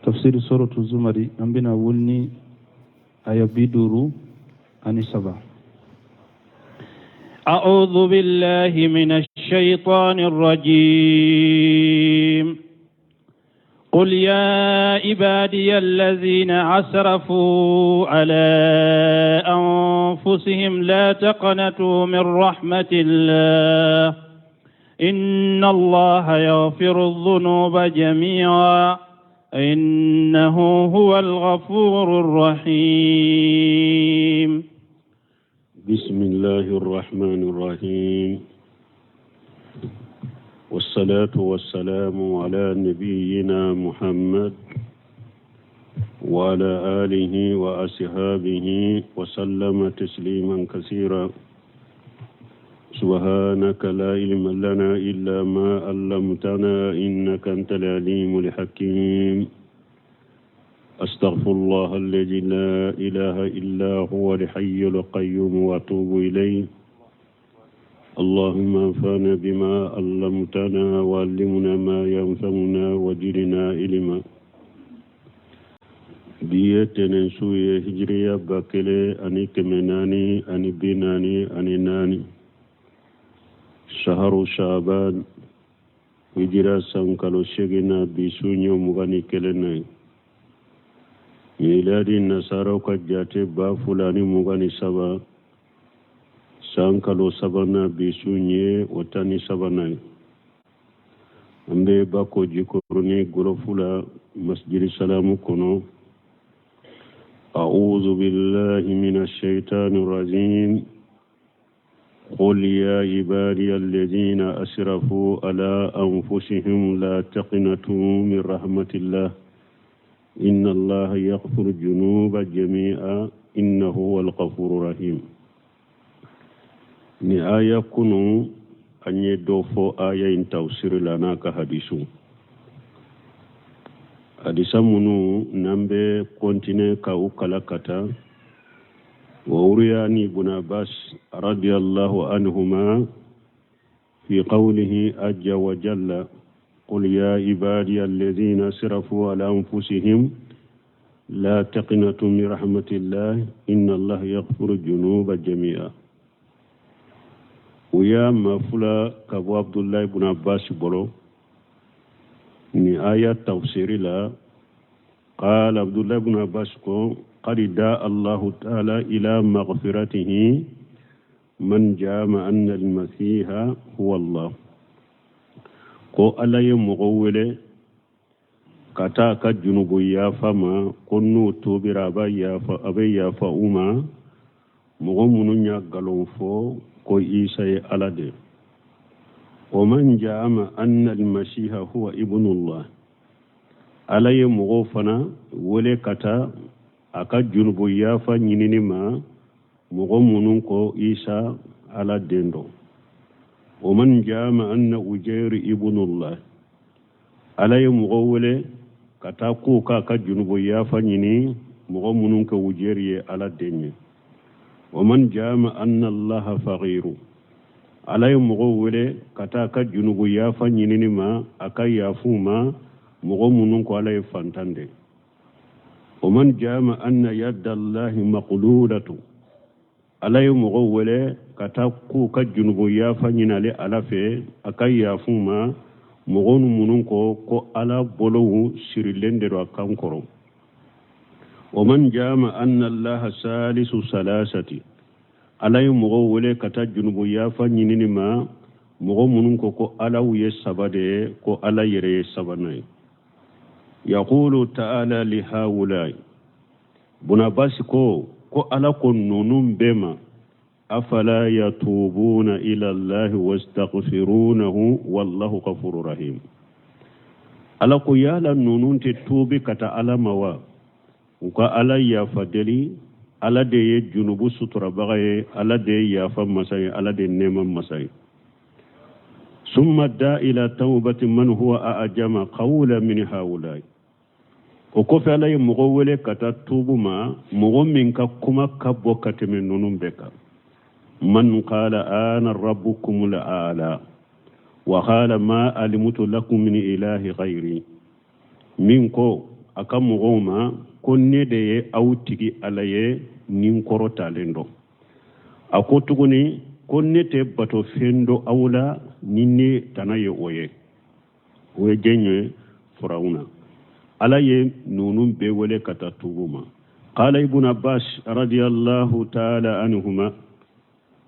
تفسير سورة الزمر أنبنا ولني آية بيدورو أني سبا. أعوذ بالله من الشيطان الرجيم. قل يا عبادي الذين أسرفوا على أنفسهم لا تقنطوا من رحمة الله إن الله يغفر الذنوب جميعا إنه هو الغفور الرحيم. بسم الله الرحمن الرحيم والصلاة والسلام على نبينا محمد وعلى آله وأصحابه وسلم تسليما كثيرا. سبحانك لا علم لنا إلا ما علمتنا إنك أنت العليم الحكيم. أستغفر الله الذي لا إله إلا هو الحي القيوم وأتوب إليه. اللهم انفعنا بما علمتنا وعلمنا ما ينفعنا وزدنا علما. بيتنا سوية هجرية باكلة أني كمناني أني بناني أني ناني شهر شعبان هجرة سانكالو شغنا بسونيو مغاني كلناي ميلادي النصارى كجاتي بافلاني مغاني سبا سانكالو سبانا بسوني وتاني سباناي أمبي باكو جيكورني غرفولا مسجد السلام كونو. أعوذ بالله من الشيطان الرجيم. قل يا عبادي الذين أسرفوا على أنفسهم لا تقنطوا من رحمة الله إن الله يغفر الذنوب جميعا إنه هو الغفور الرحيم. ni aya kunu anye dofo aya in tafsir lana ka hadisu hadisa munu nambe kontine ka ukala kata wa uriyani ibn Abbas radiyallahu anhuma fi qawlihi ajja wa jalla qul ya ibadiy alladhina asrafu ala anfusihim la taqnatu min rahmatillah inna allaha yaghfiru dhunuba jami'a. Uya mafula kabu Abdullah ibn Abbas bolo ni aya tafsiri la. قال عبد الله بن عباس قد دعا الله تعالى إلى مغفرته من جامع أن المسيح هو الله. قو ألا يمغول كتاك جنوب يافا ما كنو توبر أبي يافا أما مغمون يغلون فو كو إيساي ألدي. ومن جامع أن المسيح هو ابن الله alaye mogo fana wole kata aka junubu yafa nyinini ma mogo munun ko Isa ala dendo. ومن جامع أن أجير ابن الله alaye mogo wole kata ko ka junubu yafa nyini mogo munun ko ujeriye ala denye. ومن جامع أن الله فقير alaye mogo wole kata ka junubu yafa nyinini ma aka yafu ma mogo munun ko ala fantande. ومن جامع أن يد الله مقلولة ala mogo wele kata ku ka junubu yafa nyinale ala fe akay yafuma mogo munun ko ala bolowu sirilendero akankoro. ومن جامع أن الله ثالث ثلاثة ala mogo wele kata junubu yafa nyinini ma mogo munun ko ala wiye sabade ko ala yere sabanay. يقول تعالى لهؤلاء بنا باسكو كو على كنونم بما أفلا يتوبون إلى الله واستغفرونه والله غفور رحيم. على كو يالا نونون تتوبي كتا على موا وكا على يافدلي على دي جنوب ستر بغي على دي يافا مساي على دي نيم مساي. ثم دا إلى توبة من هو أعجم قولا من هؤلاء. وكفى علي مغولة كتا توبما مغمين كما كبو كتمن ننبك من قال أنا ربكم الأعلى وقال ما علمت لكم من إله غيري منكو aka mogoma konne de autigi alaye nin korotalen do ako tuguni konne te bato fendo awla ninne tanaye oye jenye farauna alaye nunun be wele kata tuguma qala ibn abbas radiyallahu ta'ala anhuma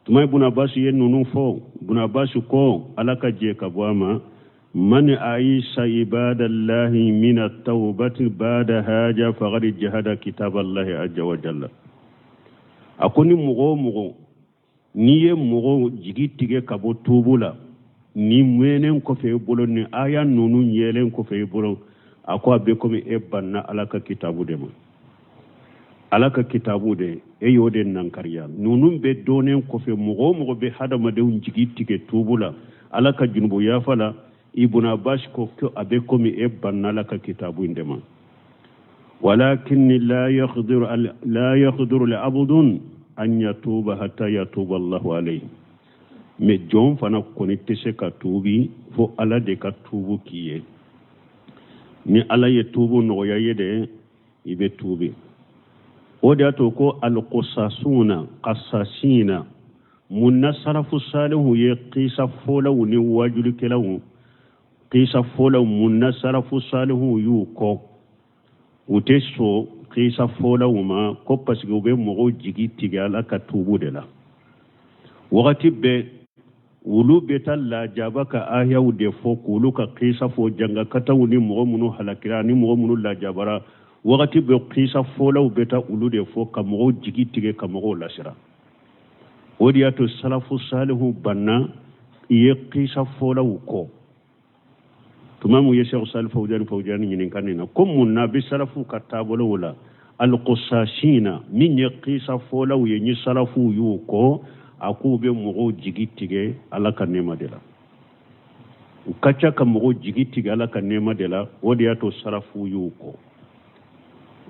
tuma ibn abbas yen nunun fo ibn abbas ko alaka je kabwama من أعيش عباد الله من التوبة بعد هاجة فقد جهد كتاب الله عز وجل أكوني مغو نيه مغو جيتيجي كابو توبولا ni mwenen ko fe bolo ni aya nunu yelen ko fe bolo akwa be ko mi ebanna alaka kitabu de ma alaka kitabu de e yode nan kariya nunu be donen ko fe mugo be hadama de jigitike tubula alaka junubu ya fala ibn abbas ko abe ko mi ebanna alaka kitabu indema walakin la yaqdiru li abdun an yatuba hatta yatuba Allah alayhi me jon fana koni tese ka tubi fo ala de ka tubu kiye ni ala ye tubu no ya yede ibe tubi o de to ko al qasasuna qasasina munna salafu salihu ye qisa fola ni wajul kelawu qisa fola munna salafu salihu yu ko uteso qisa fola ma ko pasgo be mo jigi tigala ka tubu de la wakati be wulu betal la jabaka ayaw de fo kulu ka qisa fo janga kataw ni mo munu halakira ni mo munu la jabara wakati be qisa fo law beta wulu de fo ka mo jigi tige ka mo la sira odiyato salafu salihu banna ye qisa fo law ko tumamu ye cheikh salih fawjani ni kanina comme na bi salafu ka tabolo wala al qusashina min ye qisa fo law ye ni salafu yu ko akube mogo jigitige ala ka nema de la ukacha ka mogo jigitige ala ka nema de la wodi ato sarafu yuko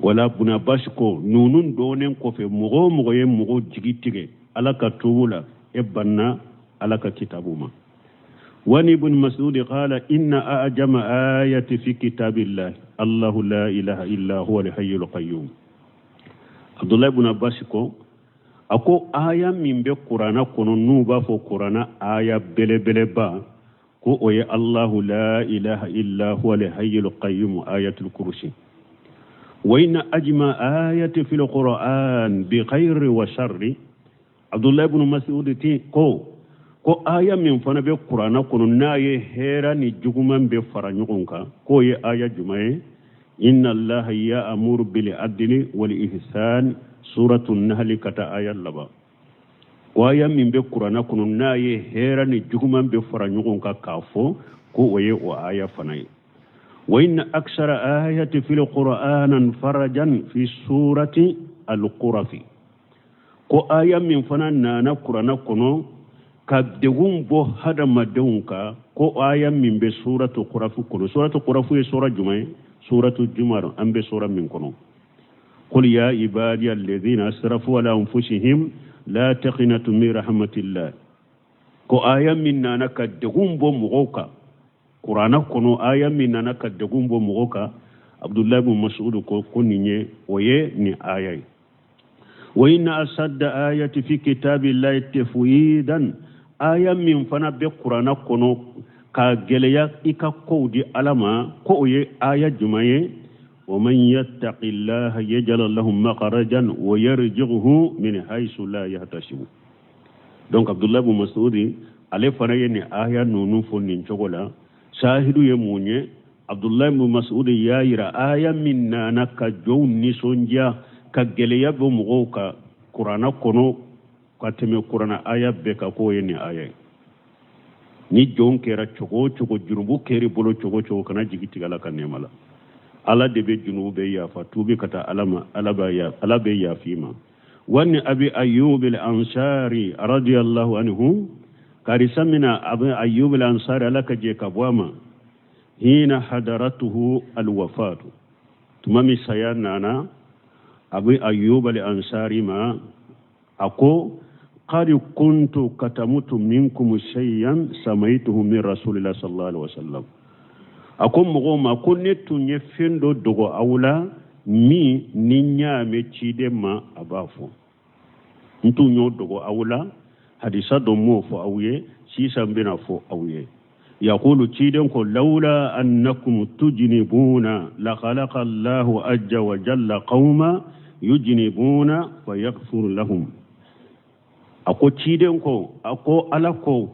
wala buna bashko nunun donen ko fe mogo ye mogo jigitige ala ka tubula e banna ala ka kitabuma wani ibn mas'ud qala inna ajama ayati fi kitabillah allah la ilaha illa huwa al-hayyul qayyum abdullah ibn abbas ko ako aya min be qur'ana kono nuba fo qur'ana aya bele ba ko oye allah la ilaha illa huwa al-hayyul qayyum ayatul kursi wa inna ajma ayati fil qur'an bi khairi wa sharri abdullah ibn mas'ud ti ko aya min fana be qur'ana kono naye hera ni juguman be faranyugonka ko ye aya jumaye inna allaha ya'muru bil adli wal ihsan suratul nahl kata aya laba waya min be qur'ana kunu naye hera ni juguman be faranyugon ka kafo ko waye o aya fanai wa inna aksara ayati fil qur'anan farajan fi surati al-qurafi ko aya min fana na qur'ana kuno ka degum bo hada madunka ko aya min be suratul qurafi kuno suratul qurafi e sura jumay suratul jumar ambe sura min kuno قل يا عبادي الذين أسرفوا على أنفسهم لا تقنطوا من رحمة الله كو آية منا نكدغم بو مغوكا قرآن كونو آية منا نكدغم بو مغوكا عبد الله بن مسعود كوني ويه ني آية وإن أصد آية في كتاب الله تفويدا آية من فنا بقرآن كونو كاغليا إكا كودي ألما كوي آية جمعي ومن يتق الله يجعل له مخرجا ويرزقه من حيث لا يحتسب donc abdullah ibn mas'ud ale fana yeni aya nunu fonni chogola shahidu ye munye abdullah ibn mas'ud ya ira aya minna naka jowni sonja ka geleya bo mugoka qur'ana kono ka teme qur'ana aya be ka ko yeni aya ni jon kera chogo jurubu keri bolo chogo kana jigiti gala kanemala ala de be junube ya fatubi kata ala be ya fima wani abi ayyub al-ansari radiyallahu anhu karisamina abi ayyub al-ansari alaka je kabwama hina hadaratuhu al-wafatu tumami sayanana abi ayyub al-ansari ma ako qad kuntu katamutu minkum shay'an samaituhu min rasulillah sallallahu alaihi wasallam ako mogo ma ko ne tun ye fen do dogo awla mi ni ñaame ciide ma aba fo ntu ñoo dogo awla hadisa do mo fo awye sisa mbina fo awye yaqulu ciiden ko lawla annakum tujnibuna la khalaqa allahu ajja wa jalla qauma yujnibuna fa yaghfir lahum ako ciiden ko ako ala ko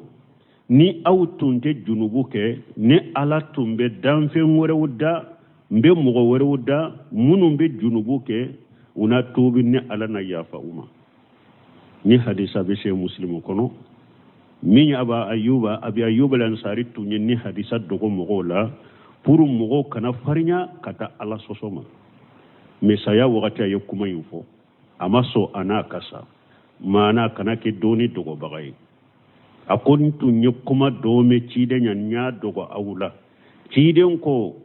ni aw tunte junubu ke ni ala tumbe danfen wore wudda mbe mogo wore wudda munu mbe junubu ke una tubi ni ala na yafa uma ni hadisa be se muslimu kono min aba ayuba abi ayuba lan sari tunye ni hadisa dogo mogo la pour mogo kana farinya kata ala sosoma me saya wakati ayo kuma info amaso ana kasa mana kana ke doni dogo bagay akon tunye kuma dome cide nya dogo awula ciden ko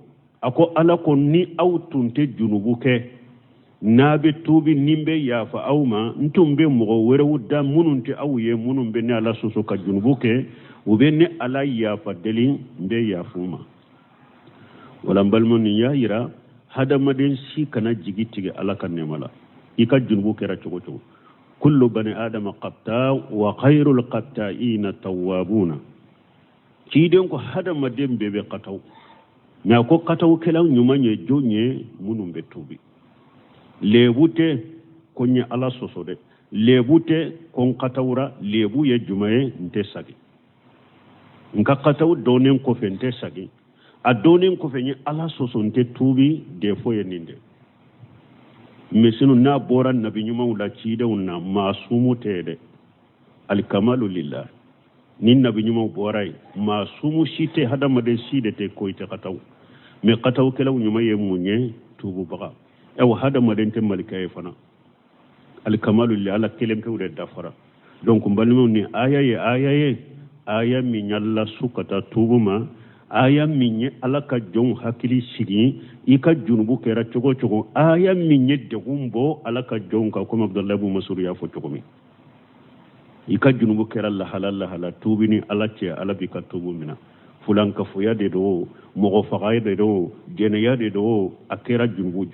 ako ala ko ni awtunte junubu ke nabe tubi nimbe yafa awma ntumbe mogo were wudda mununte awye munumbe ne ala soso ka junubu ke ube ne ala yafa delin mbe yafuma wala mbalmon ya yira hada maden si kana jigitigi ala kan nemala ika junubu ke ra chogo chogo kullu bani adama qatta wa khairul qatta'ina tawwabuna ciden ko hada maden bebe qataw na ko qataw kelan nyumanye jonye munumbe tubi lebute konya ala sosode lebute kon katawra lebu ye jumaye nte sagi nka kataw donen ko fente sagi a donen ko fenye ala soso nte tubi defo ye ninde mesinu na boran nabi nyuma wala cide wona masumu tede al kamalu lillah nin nabi nyuma boray masumu shite hadama de shide te koyte kataw me kataw kelaw nyuma ye munye tubu baga ew hada madente malikaye fana al kamalu li ala kelem pewde dafara donc mbalmo ni aya mi nyalla sukata tubuma aya mi ala ka jon hakili sigi ika junubu kera chogo chogo aya mi de gumbo ala ka jon ka ko abdullah ibn mas'ud ya fo chogo mi ika junubu kera la halal tubini ala ce ala bi ka tubu mina fulan ka fuya de do mogo fagaye de do jeneya de do akera junubu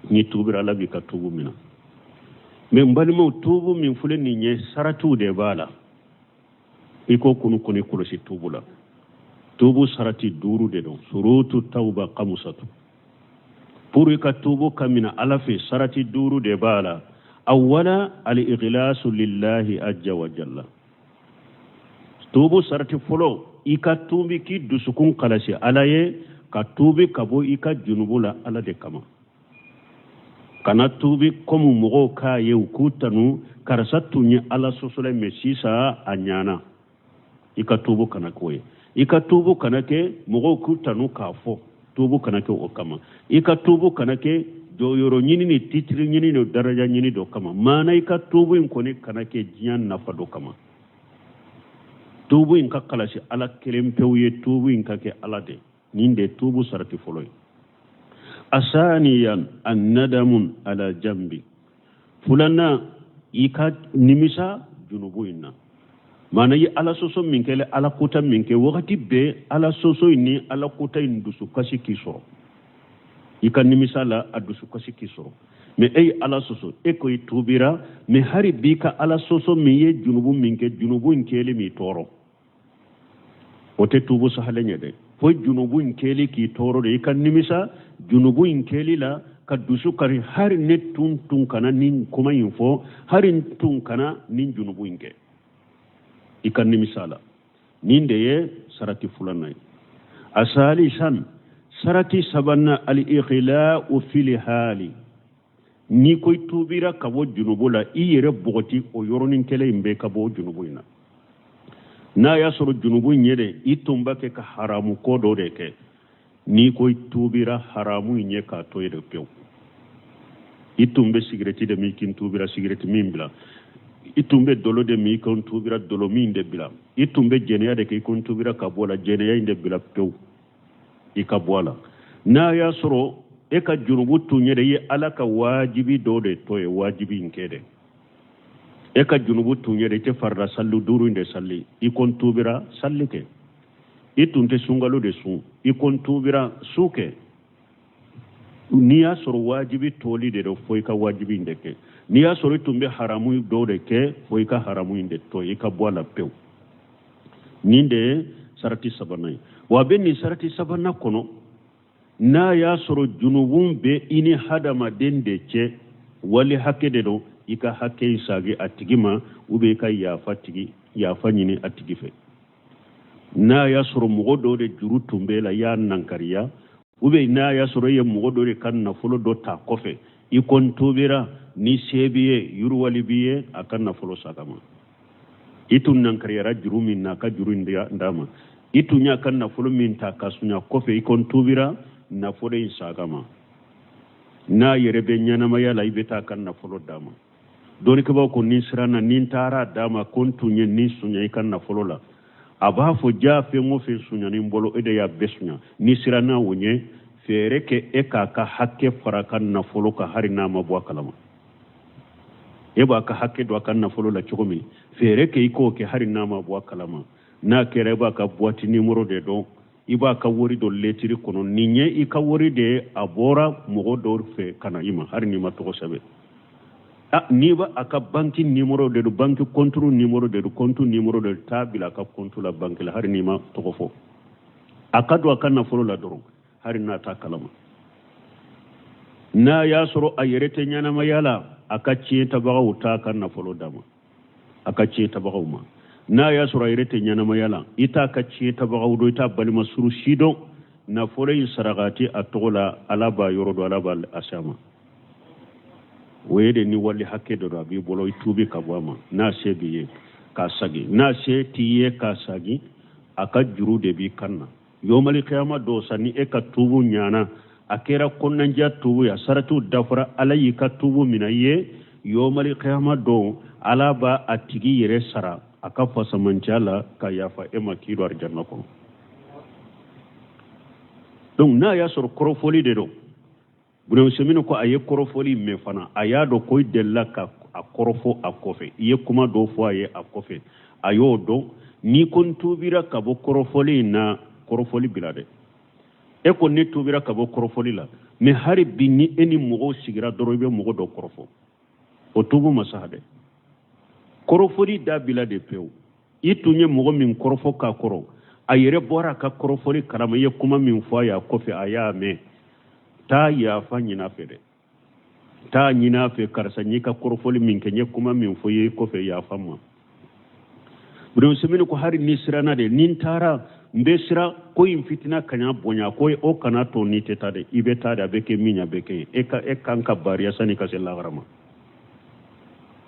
ni tubira ala bi ka tubu mina mais mbalimo tubu min fule ni nye saratu de bala iko kunu kuni kulosi tubula tubu sarati duru de don surutu tauba qamusatu pour ka tubu kamina ala fi sarati duru de bala awwala al ighlasu lillahi ajja wa jalla tubu sarati folo ika tubi ki dusukun kalasi alaye ka tubi kabo ika junubula ala de kama kana tubi komu mogo ka ye ukutanu karasa tunye ala sosole mesisa anyana ika tubu kana koye ika tubu kana ke mogo kutanu kafo tubu kana ke okama ika tubu kana ke do yoro nyini ni titri nyini no daraja nyini do kama mana ika tubu in kone kana ke jian nafa do kama tubu in kakalashi ala kelempewye tubu in kake ala de ninde tubu sarati foloy asaniyan annadamun ala jambi fulana ika nimisa junubu inna mana yi ala soso minkele ala kuta minke wakati be ala soso ini ala kuta indusu kasi kisoro ika nimisa la adusu kasi kisoro me ay ala soso eko itubira me hari bika ala soso miye junubu minke junubu inkele mi toro ote tubu sahale nyede fo junubu inkeli ki toro de kan nimisa junubu inkeli la ka dusu kari har ne tun kana nin kuma info harin tun kana nin junubu inke ikan nimisa la nin de ye sarati fulanay asali san sarati sabanna al ighla'u fil hali ni koy tubira ka bo junubu la iyere bogoti o yoronin kele imbe ka bo junubu ina na ya soro junubu nyede itumba ke ka haramu ko do de ke ni koy tubira haramu nye ka to yede pew itumbe sigreti de mi kin tubira sigreti mimbla itumbe dolo de mi kon tubira dolo mi inde bila itumbe jeneya de ke kon tubira ka bola jeneya inde bila pew ikabola na ya soro e ka junubu tunyede ye alaka wajibi do de to e wajibi inkede e ka junubu tunyede te farra sallu duru inde salli ikon tubira salli ke itunte sungalo de sun ikon tubira suke ni ya soro wajibi toli de do foi ka wajibi ndeke ni ya soro tumbe haramu do de ke foi ka haramu inde to ika bola pew ninde sarati sabanai wa benni sarati sabana kono na ya soro junubun be ini hadama dende ce wali hakke de do ika hakke sage atigima ube ka ya fatigi ya fanyini atigife na ya soro mugodo de jurutumbe la ya nankariya ube na ya soro ye mugodo de kan na folo do ta kofe ikon tubira ni sebiye yurwali biye akan na folo sagama itu nankariya jurumi na ka jurundia ndama itu nya kan na folo min ta kasunya kofe ikon tubira na folo in sagama na yerebe nyana mayala ibeta kan na folo dama doni ke ba ko ni sirana nin tara dama kontu nyen ni sunya kan na folo la aba fo jafe ngo fe sunya ni mbolo ede ya besunya ni sirana wonye fere ke eka ka hakke farakan na folo ka harina mabwa kalama eba ka hakke do kan na folo la chogomi fere ke iko ke harina mabwa kalama na kere ba ka boati numero de do iba ka wori do letiri kono ninye ika wori de abora mogo do fe kana ima harini ma to sabe ni ba aka banki numero de do banki control numero de do kontu numero de tabila ka kontu la banki la harini ma to fo aka do aka na folo la doro harina ta kalama na ya soro ayerete nyana mayala aka ci ta baga wuta kan na folo dama aka ci ta baga uma na ya soro ayerete nyana mayala ita ka ci ta baga wudo ita balima suru shido na folo yin saragati atola alaba yorodo alaba asama wede ni wali hakke do abi bolo itubi kabwama na sebiye ka sagi na se tiye ka sagi aka juru de bi kanna yomali qiyama do sani e ka tubu nyana akera konnan ja tubu ya saratu dafara alayi ka tubu minaye yomali qiyama do alaba atigi yere sara aka fasamanjala ka yafa e makido arjanna ko donc na ya sor korofoli de do bune semino ko aye korofoli me fana aya do koy della ka a korofo a kofe iye kuma do fo aye a kofe ayo do ni kon tubira ka bo korofoli na korofoli bilade e ko ni tubira ka bo korofoli la me hari binni eni mogo sigira dorobe mogo do korofo o tubu masahade korofoli da bilade pew itunye mogo min korofo ka koro ayere bora ka korofoli karama ye kuma min fo ya kofe aya me ta ya fa nyina fede ta nyina fe karsa nyika korofoli min kenye kuma min fo ye kofe ya fama buru semino ko hari ni sirana de nin tara mbe sira ko in fitina kanya bonya ko o kana to ni teta de ibeta da beke minya beke e kanka bariya sani ka sella garama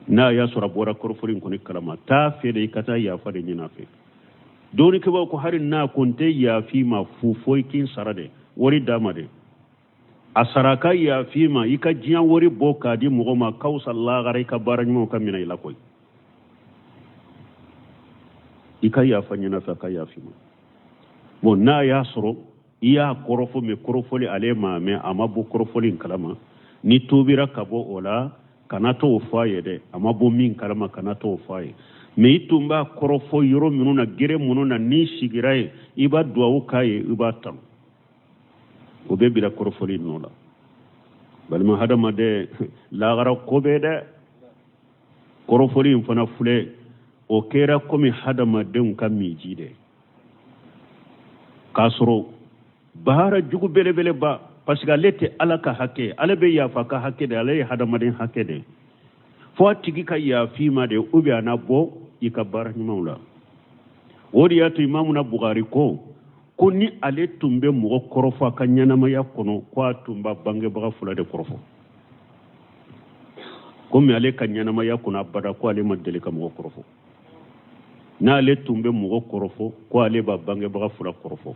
na ya sura bora korofoli ko ni kalama ta fede kata ya fa de nyina fe doni ke ba ko hari na konte ya fi ma fu foikin sarade wori damade asaraka ya fima ika jiyan wori boka di mugoma kausa lagare ka baranyo kamina ila koy ika ya fanyina fa ka ya fima bon na ya soro iya korofo me korofoli ale ma me amabu korofoli kalama ni tubira kabo ola kanato faye de amabu min kalama kanato faye me itumba korofo yoro minuna gire mununa ni sigirai iba duwa kaye iba tam o be bila korofoli nola balma hadama de lagara kobe de korofoli fana fule o kera komi hadama de kam miji de kasro bahara jugu bele bele ba parce que lete alaka hakke alabe ya faka hakke de alay hadama de hakke de fo tigi ka ya fima de ubi anabo ikabar ni maula wodi ya to imamuna bukhari ko ni ale tumbe mogo korofo ka nyanama ya kono kwa tumba bange baga fula de korofo komi ale ka nyanama ya kono abada ko ale madele ka mogo korofo na ale tumbe mogo korofo ko ale ba bange baga fula korofo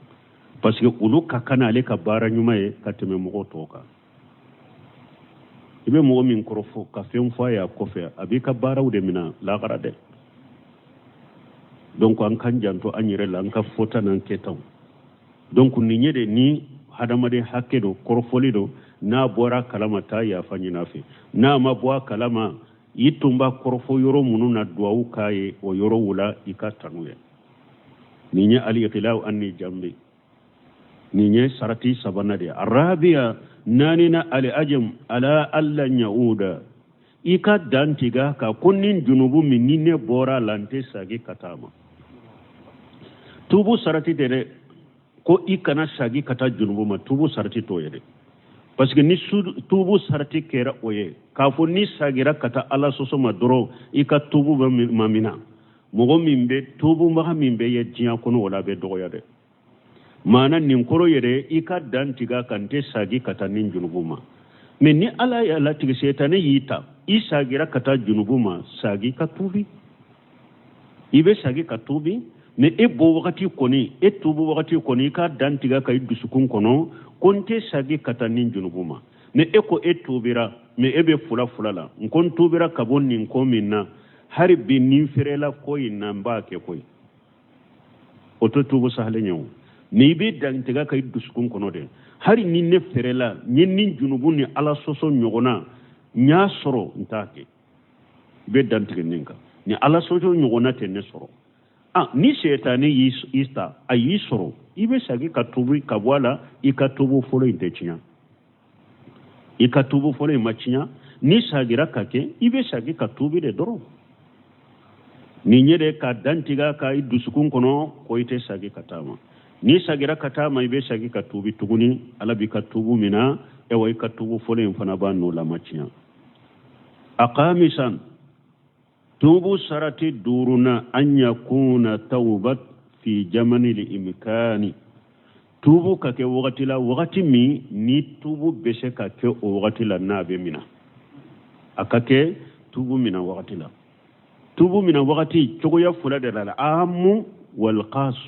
parce que ulu ka kana ale ka bara nyuma ye ka teme mogo toka ibe mogo min korofo ka fem fa ya kofe abi ka bara ude mina la garade donc an kan janto anyire la an ka fota nan ketaw donc ni nyede ni hadamade hakke do korofoli do na bora kalama ta ya fanyina fe na ma bo kalama yitumba korofo yoro munu na duau kaye o yoro wula ikatanuye نيني الإقلاع أني جنبي نيني سرتي سبنادي الرابعة نانينا الأجم على ألا يعود إيكا دانتيغا كونين جنوب من نيني بورا لانتي ساقي كتاما توبو سرتي دي ko i kana sagi kata junubu ma tubu sarti to yede parce que ni tubu sarti kera oye ka fo ni sagira kata ala soso ma doro i ka tubu mamina mogo min be tubu ma min be ye jiya kono wala be dogo yade mana nin koro yede i ka dantiga kante sagi kata nin junubu ma mais ni ala ya la tigi setane yita i sagira kata junubu ma sagi ka tubi ibe sagi ka tubi mais e bo wakati koni e tubu wakati koni ka dantiga kay dusukun kono konte sagi kata nin junubuma mais e ko e tubira mais e be fula la nkon tubira kabon nin ko minna har bi nin ferela ko inna mbake koy oto tubu sahle nyaw ni be dantiga kay dusukun kono de har ni ne ferela nin junubu ni ala soso nyogona nya soro ntake be dantiga ninka ni ala soso nyogona te ne soro ni setani yista ayi soro ibe sagi katubu kabwala ikatubu folo intechinya ikatubu folo imachinya ni sagira kake ibe sagi katubi de doro ni nyede ka dantiga ka idusukun kono ko ite sagi katama ni sagira katama ibe sagi katubi tuguni ala bi katubu mina e way katubu folo infana banu la machinya aqamisan توبو سرتي دورنا أن يكون توبة في جمن الإمكان توبو كake وقت لا وقت مي ني توبو بشه كake وقت لا نابي منا أكake توبو منا وقت لا توبو منا وقت تشوكو يفولا دلالة عام والقاس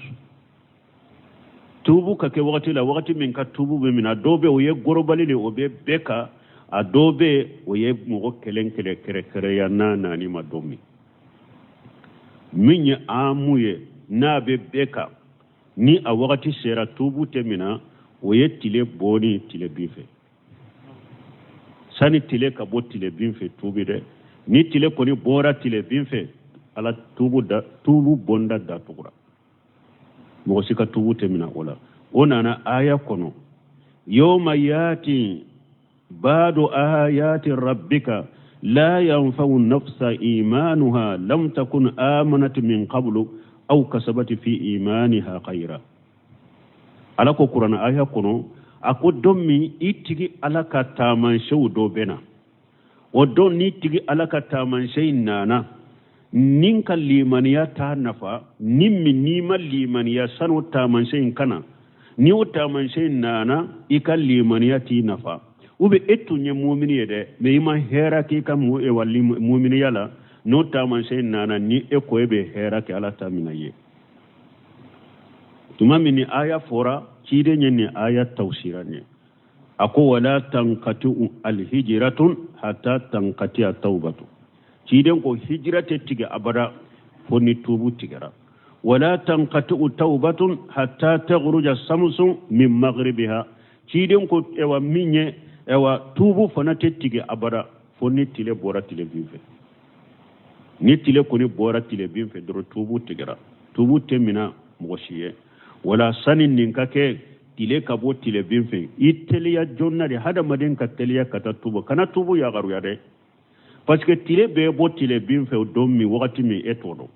توبو كake وقت لا وقت من كتوبو بمنا دوبي ويه غروبالي لي وبي بيكا adobe oye mogo kelen kere ya nana ni madomi minye amuye na be beka ni a wakati sera tubu temina oye tile boni tile bife sani tile ka bo tile bife tubi de ni tile koni bora tile bife ala tubu bonda da tukura mogo sika tubu temina ola onana aya kono yawma yati بعد آيات ربك لا ينفع النفس إيمانها لم تكن آمنت من قبل أو كسبت في إيمانها خيرا على قرآن آية كنو أكو دمي إتجي على كتامان شو دوبنا ودون نيتجي على كتامان شيء نانا نينك ليمانيا تانفا نمي نيما ليمانيا سنو تامان شيء كنا نيو تامان شيء نانا إكا ليمانيا تينفا ube etu nye muumini yede me ima hera ki ka mu e wali muumini yala no taman sey nana ni e ko ebe hera ki ala tamina ye tumami ni aya fora chide nye ni aya tawsira nye ako wala tankatu alhijratun hatta tankati at-taubatu chide ko hijrate tige abada foni tubu tigara wala tankatu taubatun hatta taghruja samsu min maghribiha chide ko ewa minye ewa tubu fana tettige abada foni tile bora tile binfe ni tile koni bora tile binfe doro tubu tigara tubu temina mogoshiye wala sanin ninkake tile kabo tile binfe iteliya jonnade hada maden ka teliya kata tubu kana tubu ya garu ya de parce que tile be bo tile binfe dommi wakati mi etodo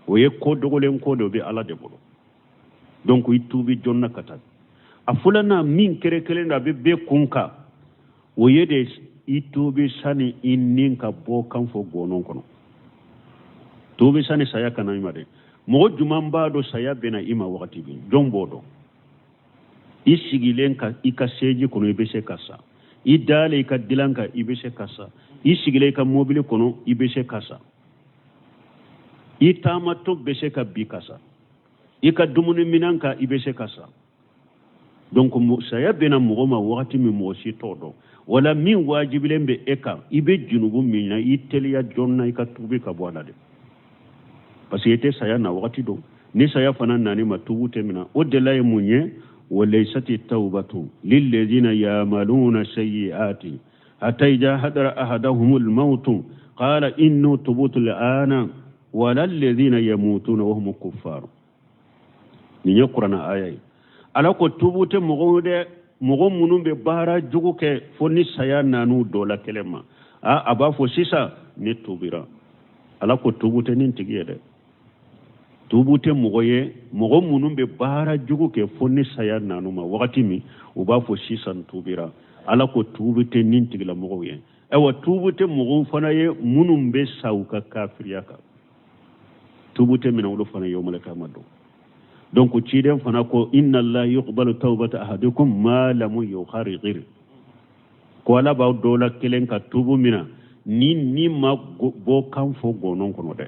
oye ko dogolen ko do be ala de bolo donc itubi jonna kata afulana min kere na be kunka woyede itubi sani inninka bo kan fo gonon kono tubi sani saya kana imade mo jumamba do saya bena ima wakati bi jombodo isigilen ka ikaseji kono ibese kasa idale ka dilanka ibese kasa isigile ka mobile kono ibese kasa itama to bese ka bikasa ika dumuni minanka ibese kasa donc saya bena mogoma wakati mi mosi todo wala min wajibilen be eka ibe junubu minna iteliya jonna ika tubi ka bwala de parce que ite saya na wakati do ni saya fana nani matubu temina odela ye munye وليست التوبة للذين يعملون السيئات حتى إذا حضر أحدهم الموت قال إنه تبت الآن ولا الذين يموتون وهم كفار ni ye qur'ana aya ala ko tubute mogo munun be bara jugu ke fonni saya nanu dola kelema aba fo sisa ni tubira ala ko tubute nin tigiye de tubute mogo munun be bara jugu ke fonni saya nanu ma wakati mi uba fo sisa tubira ala ko tubute nin tigila mogo ye ewa tubute mogo fana ye munun be sauka kafiriya ka tubute mina wulu fana yawmal qiyamah donc ciiden fana ko inna allaha yuqbalu tawbata ahadikum ma lam yukharghir ko ala ba dola kelen ka tubu mina ni ma bo kan fo gonon kono de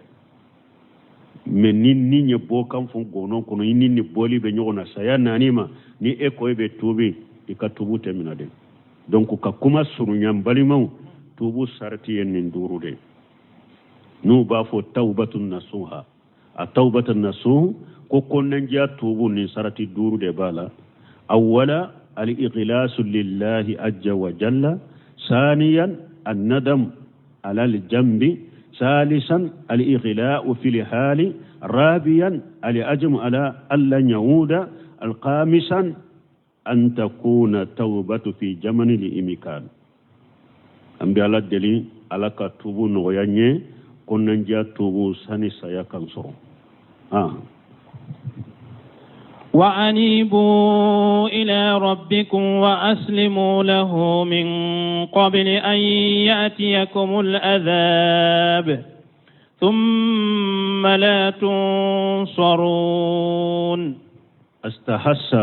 mais ni nye bo kan fo gonon kono ni boli be nyona saya nanima ni e ko be tubi e ka tubu te mina de donc ka kuma suru nyam balimaw tubu sarti en nduru de nu ba fo tawbatun nasuha a tawbatun nasuha ko konnen ja tubu ni sarati duru de bala awwala al ighlasu lillahi azza wa jalla ثانيا الندم على الجنب ثالثا الإغلاء في الحال رابعا العزم على ألا يعود الخامسا أن تكون توبة في زمن الإمكان أمبي على الدليل على كتوب نغياني كنا نجا توبو ساني سايا كنصر وأنيبوا إلى ربكم وأسلموا له من قبل أن يأتيكم العذاب ثم لا تنصرون. استحس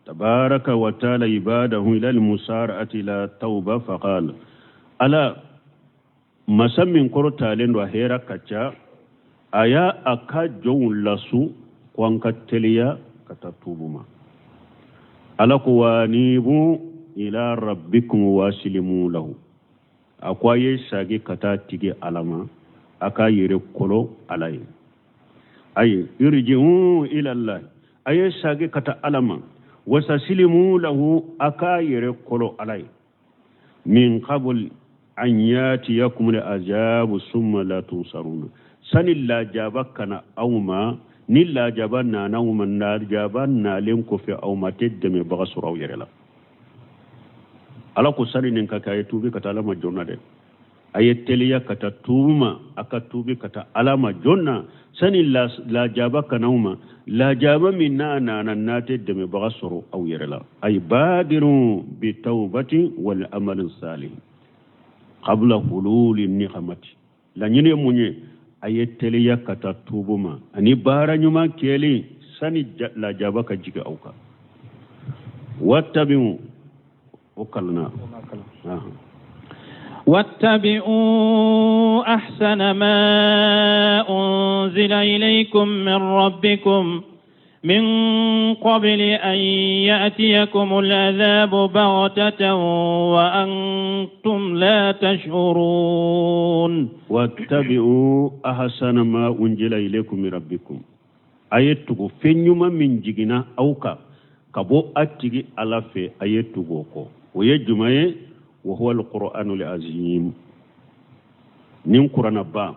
تبارك وتعالى عباده إلى المسارعة إلى التوبة فقال ألا مسمين كرتالين وهيرا كتشا أيا أكا جون لسو وانكا تليا كتتوبما ألا وانيبوا إلى ربكم واسلموا له أكوا يساقي كتا تيجي ألما أكا يرقلو علي أي يرجعوا إلى الله أي ساقي كتا ألما وسلموا له أكا يرقلو علي من قبل أن ياتيكم العذاب ثم لا تنصرون سن الله جابكنا أوما نلا جابنا نوما نار جابنا لنكو في أوما تدم بغسر أو يرلا ألا كسرين إنك كايتوبي كتالما جونا دي أيتليا كتاتوما أكتوبي كتالما جونا سن لا جابك نوما لا جاب منا نانا تدم بغسر أو يرلا أي بادروا بالتوبة والأمل الصالح قبل حلول النقمة لن ينموني ayeteliya kata tubuma ani bara nyuma keli sani la jabaka jiga auka wattabi'u ukalna واتبعوا أحسن ما أنزل إليكم من ربكم من قبل أن يأتيكم العذاب بغتة وأنتم لا تشعرون واتبعوا أحسن ما أنزل إليكم من ربكم أيتكو فنيما من جينا أوكا كبو أتيجي على في أيتكو ويجمعي وهو القرآن العظيم نين قرآن با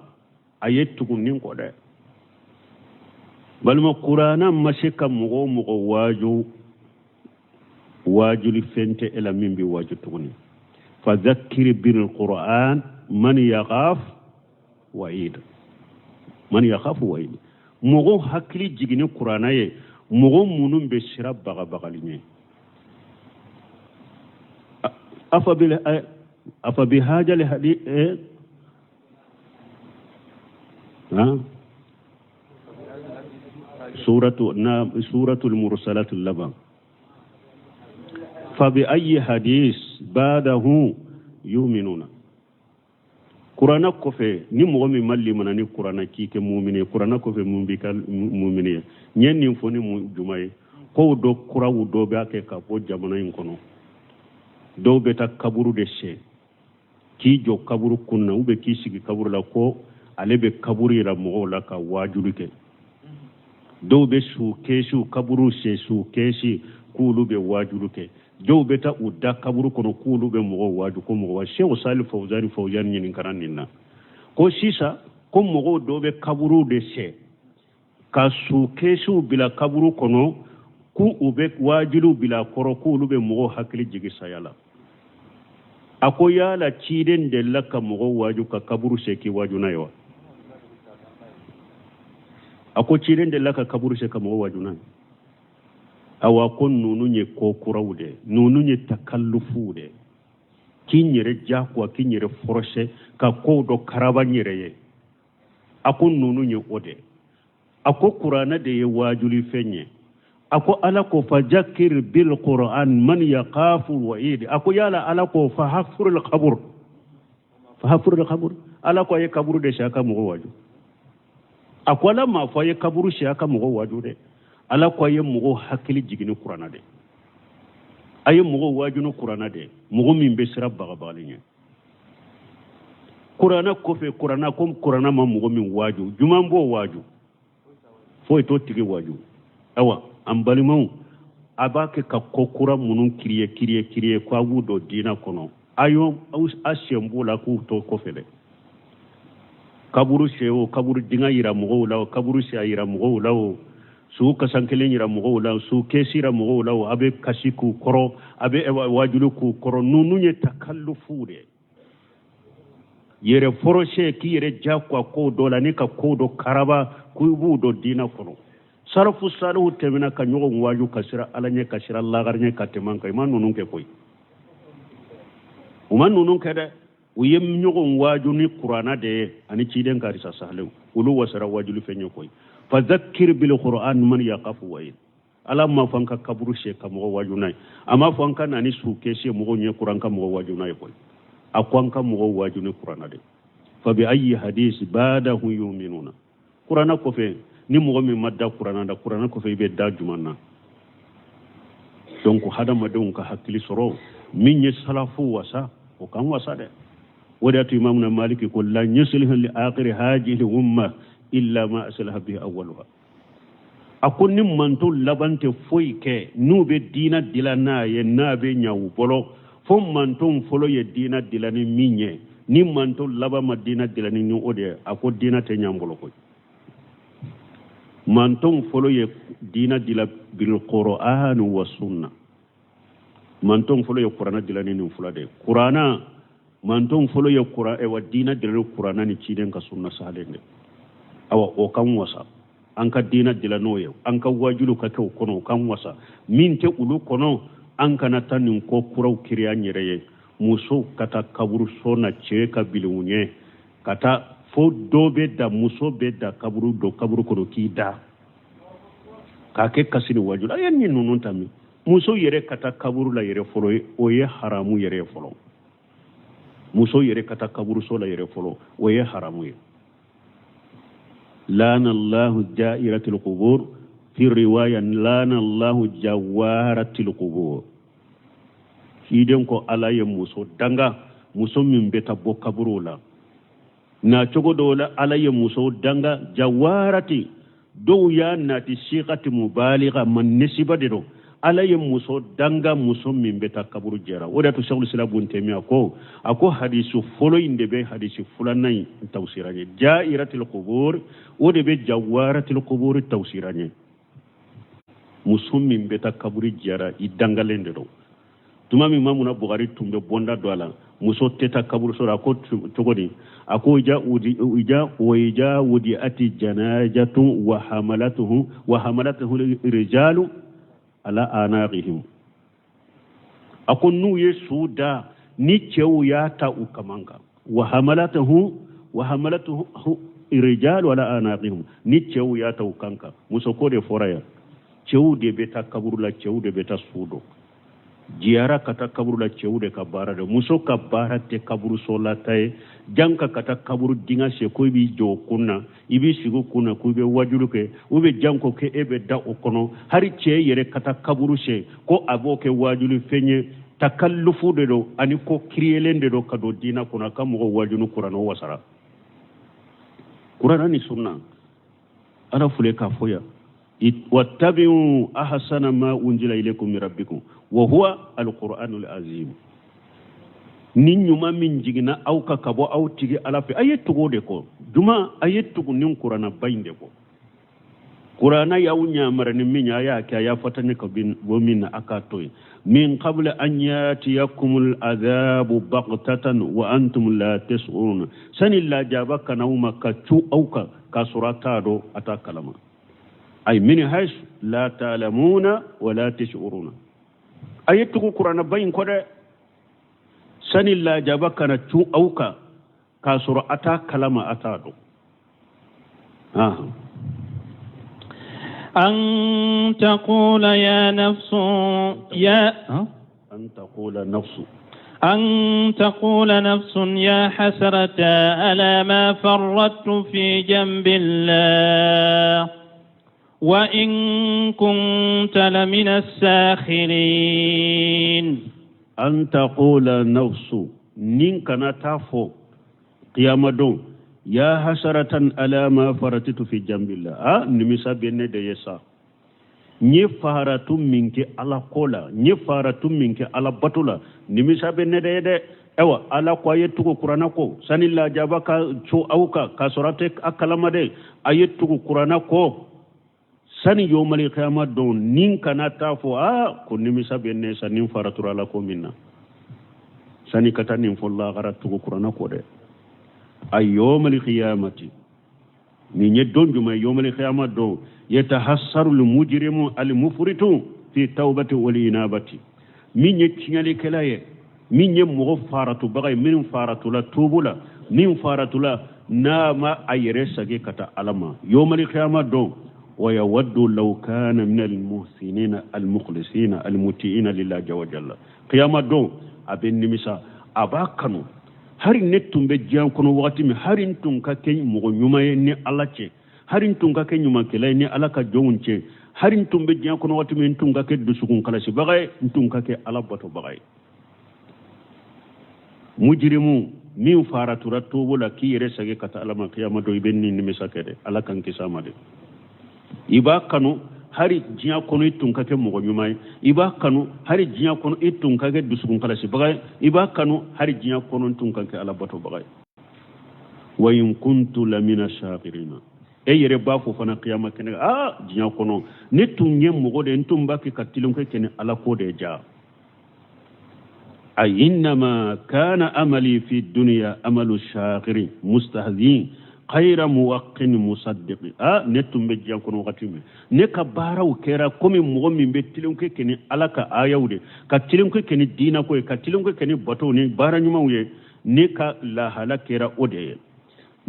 أيتكو نين قرآن balma qur'ana masika mugo waju li fente ela mimbi waju tuguni fadhakkir bil qur'an man yakhaf wa'id mugo hakli jigini qur'ana ye mugo munum be shirab baga bagalinye afa bi haja li hadi سورة المرسلات اللبن فبأي حديث بعده يؤمنون قرآن كفي نمو مالي مناني قرآن كيك مؤمنين قرآن كفي مؤمنين نين نفوني جمعي كو دو قرآن دو بياكي كابو جامنا ينكونو دو بيتا كبرو دشي كي جو كبرو كنا وبي كي سيكي كبرو لكو علي بي كبرو رمو لكا واجولك dow be su kesu kaburu se su kesi kulu be wajulu ke dow be ta udda kaburu kono kulu be mo waju ko mo wa sheikh salih fawzani nyin karan ninna ko sisa ko mo do be kaburu de se ka sukesu bila kaburu kono ku ube wajilu bila koro ku lube mogo hakili jigi sayala ako yala ciden de laka mogo waju ka kaburu seki waju na yo ako ciden de laka kaburu seki mogo waju na awa kon nunu nye ko kurawde nunu nye takallufude kinyere jakwa kinyere forse ka ko do karaba nyere ye ako nunu nye ode ako qur'ana de ye wajuli fenye ako ala ko fajakir bil qur'an man yaqafu wa'id ako yala ala ko fahfur al qabr ala ko ye kaburu de shaka mo waju ako ala ma fa ye kaburu shaka mo waju de ala ko ye mo hakili jigini qur'ana de aye mo waju no qur'ana de mo min be sira baga balinya qur'ana ko fe qur'ana kom qur'ana ma mo min waju jumambo waju fo to tigi waju awa ambalimaw abake ka kokura munun kiriye ko agudo dina kono ayo ashembula ku to kofele kaburu shewo kaburu dinga yira mugo law kaburu she yira mugo law su kasankele yira mugo law su kesira mugo law abe kashiku koro abe wajulu ku koro nununye takallufu de yere foroshe ki yere jakwa ko dola ne ka ko do karaba ku budo dina kono sarfu salu temina ka nyogo waju kasira alanye kasira lagarnya kateman kay man nunun ke koy uman nunun ke de uyem nyogo waju ni qur'ana de ani ciden ka risa sahlu ulu wasara waju lu fenyo koy fadhakkir bil qur'an man yaqafu wa'id ala ma fanka kaburu she ka mo waju nay ama fanka nani suke she mo nye qur'an ka mo waju nay koy akwanka mo waju ni qur'ana de fa bi ayyi hadith badahu yu'minuna qur'ana ko fe ni mogo min madda qur'ana da qur'ana ko fe be da jumanna donc hadama don ka hakili soro min ye salafu wasa o kan wasa de wadatu imamuna maliki ko la yuslih li akhir hadhihi umma illa ma aslaha bi awwalha akon nim manto labante foyke nube dina dilana ye nabe nyawu bolo fo manto folo ye dina dilani minye ni manto laba madina dilani ni ode akon dina te nyambolo ko manton folo ye dina dila bil qur'an wa sunna manton folo ye qur'ana dila ni fulade qur'ana manton folo ye qur'an e wa dina dila qur'ana ni ciden ka sunna salende awa o kan wasa an ka dina dila noye an ka wajulu ka ke kono kan wasa min te ulu kono an kana tanin ko kuraw kiriya nyereye muso kata kaburu sona che ka bilunye kata fo dobe da muso be da kaburu do kaburu ko ki da ka ke kasini wajula yan ni nunun tammi muso yere kata kaburu la yere folo o ye haramu yere folo muso yere kata kaburu so la yere folo o ye haramu ye lana allah da'iratul qubur fi riwaya lana allah jawaratul qubur hiden ko alaye muso danga muso min beta bo kaburu la na cogo dola alaye muso danga jawarati do ya nati shiqati mubaligha man nisiba de do alaye muso danga muso min beta kaburu jera oda to shawul sila bun temiya ko ako hadisu folo inde be hadisi fulanay tawsiranye jairatul qubur ode be jawaratul qubur tawsiranye muso min beta kaburu jera idangalende do tuma mi mamuna Bukhari tumbe bonda doala muso teta kaburu sura ko togodi ako ija wudi ati janajatu wa hamalatuhu rijalu ala anaqihim ako nu yesuda ni cewu ya ta ukamanga wa hamalatuhu rijalu ala anaqihim ni cewu ya ta ukanka muso ko de foraya cewu de beta kaburu la cewu de beta sudo jiara kata kaburu la cewude ka bara de muso ka bara te kaburu sola tay janka kata kaburu dinga se ko bi jo kunna ibi sigo kunna ko be wajulu ke ube janko ke ebe da okono hari ce yere kata kaburu se ko aboke wajulu fenye takallufu de do ani ko kriyelende do kado dina kuna kam go wajunu qur'ano wasara qur'ana ni sunna ana fule ka foya wattabi'u ahsana ma unzila ilaykum min rabbikum wa huwa alquranul azim nin nyuma min jigina aw ka kabo aw tigi ala fe ayettugo de ko duma ayettugo nin qur'ana baynde ko قرآن يوم يامرن من ياك يا فتنك ومن أكاتوي من قبل أن يأتيكم العذاب بغتة وأنتم لا تشعرون سن الله جابك نومك تشو أوك كسراتادو أتا كلمة أي من حيث لا تعلمون ولا تشعرون أيتكو قرآن بين كده سن الله جابك نتشو أوك كسر أتا كلمة أتادو أن تقول يا نفس أن تقول نفس يا حسرة على ما فرطت في جنب الله وإن كنت لمن الساخرين أن تقول نفس نين كان تافو قيام دون يا حسرة على ما فرطت في جنب الله نمسا بين ديسا ني فارتم منك على قولا ني فارتم منك على بطولا نمسا بين ديده اوا على قايتو قرانا كو سن الله جابك شو اوكا كسراتك اكلمه دي ايتو قرانا كو سن يوم القيامه دون نين كنا تافو كو نمسا بين سن فارتو على كو منا سن كتاني فالله غرتو قرانا كو دي أي يوم القيامة من يدون جمع يوم القيامة دون يتحسر المجرم المفرط في التوبة والإنابة من يتشنالي كلاية من يمغفارة بغي من فارة لا توب لا من فارة لا نام أيرسك كتا ألما يوم القيامة دون ويود لو كان من المحسنين المخلصين المتئين لله جل وجل قيامة دون أبن نمسا أباكنو hari nettum be jiyan kono wakati mi hari tun ka ke mo nyuma ni ala ce hari tun ka ke nyuma ke lay ni ala ka jonce hari tun be jiyan kono wakati mi tun ka ke dusukun kala si bagay tun ka ke ala bato bagay mujrimu min faratu ratubu la ki resage kata alama qiyama do ibenni ni misakede ala kan kisama de iba kanu hari jiya kono itun kake mo nyumay iba kanu hari jiya kono itun kake dusukun kala si bagay iba kanu hari jiya kono itun kake ala bato bagay wa in kuntu lamina shakirina yere ba fo fana qiyama kene jiya kono netun nyem mo de entum baki katilum kake ne ala ko de ja ay inma kana amali fi dunya amalu shakirin mustahzin khayra muwaqqin musaddiq netum be jankono wakati me ne ka baraw kera komi mo min be tilum ke keni alaka ayawde ka tilum ke keni dina ko ka tilum ke keni bato ni baranyuma wuye ne ka la halakera ode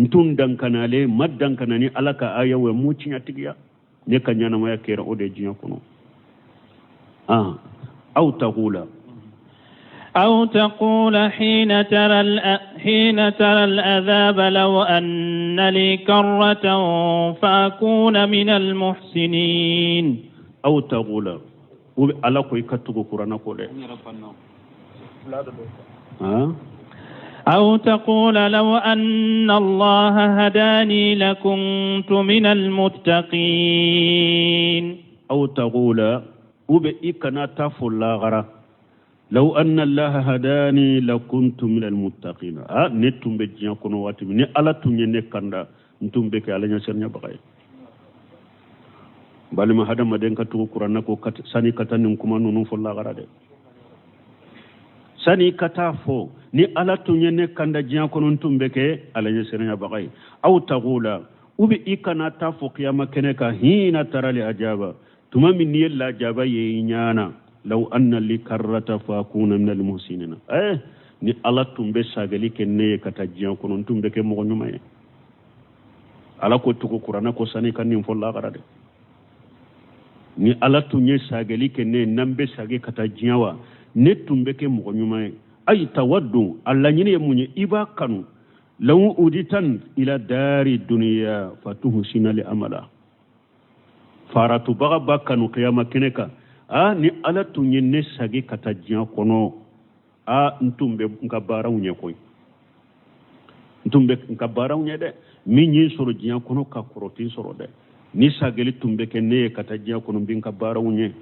ntun dankanale maddankanani alaka ayawe mucinya tigiya ne ka nyana maya kera ode jinya kono aw taqula أو تقول حين ترى العذاب لو أن لي كرة فأكون من المحسنين أو تقول على كوي كتبو قرآن كله أو تقول لو أن الله هداني لكنت من المتقين أو تقول وبإكنا تفل غرا لو أن الله هداني لكنت من المتقين نتم بجيا كونو واتي ني الا توني نكاندا نتم بك على نسرنيا بقاي بالما هذا ما دين كتو قران كو ساني كتان كوما نونو فلا غرا sani kata fo ni ala tunye ne kanda jiyan konon tumbeke ala yesenya bagay aw tagula ubi ikana ta fo qiyama keneka hina tarali ajaba tuma min yalla jaba ye nyana law anna li karrata fa akuna min al muhsinin ni ala tumbe sagali kenne kata jiyan konon tumbeke mo nyuma ye ala ko tuko qur'ana ko sani kan ni fo la garade ni ala tunye sagali kenne nambe sage kata jiyawa ne tumbeke mo nyuma ay tawaddu alla nyine munye iba kanu law uditan ila dari dunya fatuhsina li amala faratu baga bakanu qiyama keneka ni ala tunye ne sage kata jiya kono ntumbe ngabara unye koy ntumbe ngabara unye de minyi soro jiya kono ka koroti soro de ni sageli tumbeke ne kata jiya kono bin ngabara unye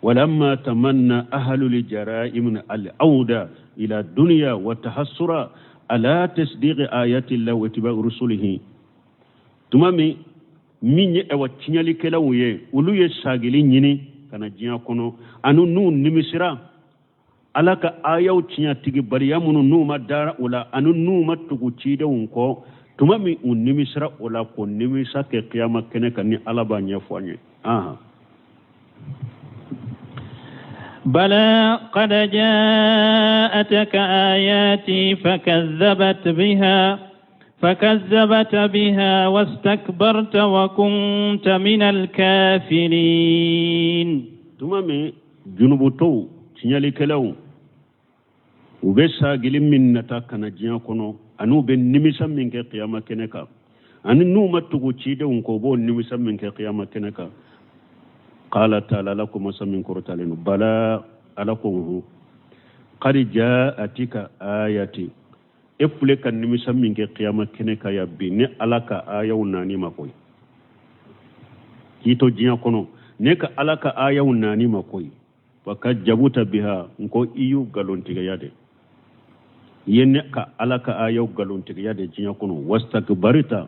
ولما تمنى أهل الجرائم العودة إلى الدنيا والتحسر على تصديق آيات الله واتباع رسله تمامي minye ewa tinyali kela uye ulu ye sagili nyini kana jinya kono anu nu nimisira alaka ayaw tinya tigi bariya munu nu madara ula anu nu matugu chide unko tuma mi nimisira ula ko nimisa ke qiyama kene kan ni alaba nyafanye aha بلى قد جاءتك آياتي فكذبت بها واستكبرت وكنت من الكافرين تمامي جنوبتو تنيالي كلاو وبسا جلم من نتاك نجيا كنو أنو بن نمسا منك قيامة كنكا أن نوما تغوشيد ونكوبو نمسا منك قيامة كنكا قال تعالى لكم وسمين كرتالين بلا ألكم قد جاءتك آياتي إفلك النمسا منك قيامة كنكا يبيني ألك آية وناني مكوي كيتو جيا كنو نيك ألك آية وناني مكوي وكجبوت بها نكو إيو غالون تغيادي ينك ألك آية غالون تغيادي جيا كنو واستكبرتا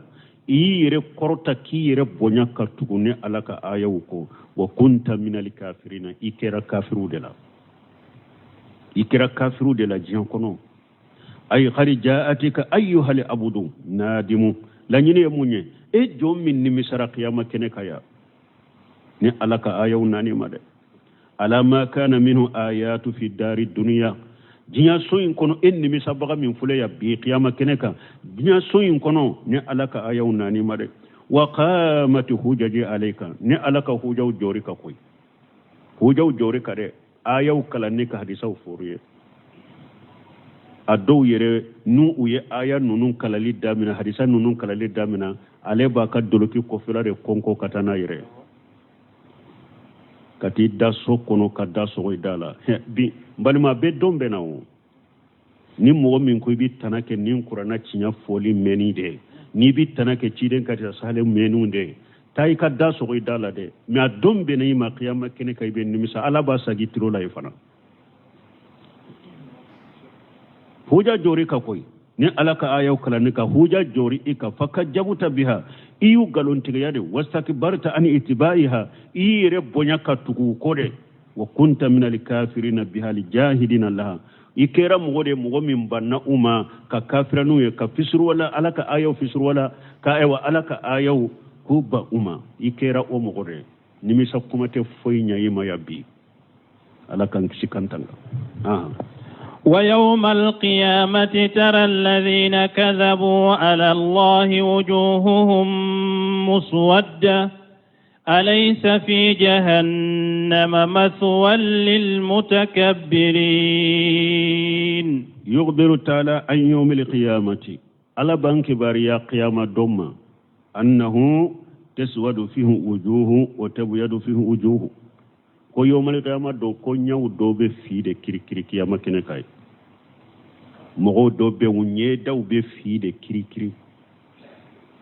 iyire korta kiyire bonya kartugune alaka ayawuko wa kunta minal kafirina ikera kafiru de la jiyan kono ay khari jaatika ayyuhal abudu nadimu la nyine munye e jommin ni misara qiyama kene kaya ni alaka ayaw nani made ala ma kana minhu ayatu fi dari dunya jinya soyin kono enni mi sabaga min fule ya bi qiyama keneka jinya soyin kono ne alaka ayaw nani made wa qamat hujaji alayka ne alaka hujaw jori ka koy hujaw jori ka de ayaw kala ne ka hadisa furiye ado yere nu uye aya nunun kala lidda mina hadisa nunun kala lidda mina ale ba ka doloki ko filare konko katana yere kati da sokono ka da sogo idala bi balima be dombe nawo ni mo min ko bi tanake nin qur'ana cinya foli meni de ni bi tanake ciden kati sale menu de tay ka da sogo idala de mi dombe ne ma qiyama kene kay be nimisa ala ba sagi tiro la ifana huja jori ka koy ni alaka ayaw kala ni ka huja jori ika fakajjabuta biha iyu galontiga yade wastakbarta an itibaiha ire bonyaka tuku kode wa kunta min alkafirina biha aljahidina laha ikera mugode mugomin banna uma ka kafiranu ye ka fisru wala alaka ayaw fisru wala ka ewa alaka ayaw kuba uma ikera o mugode nimisa kumate foynya yima yabbi alaka nkisikantanga ويوم القيامة ترى الذين كذبوا على الله وجوههم مسودة أليس في جهنم مثوى للمتكبرين يخبر تعالى عن يوم القيامة على بنك باريا قيامة دوما أنه تسود فيه وجوه وتبيض فيه وجوه ko yomal qiyama do ko nyaw do be fiide kiri kiyama kene kay mo do be wunye daw be fiide kiri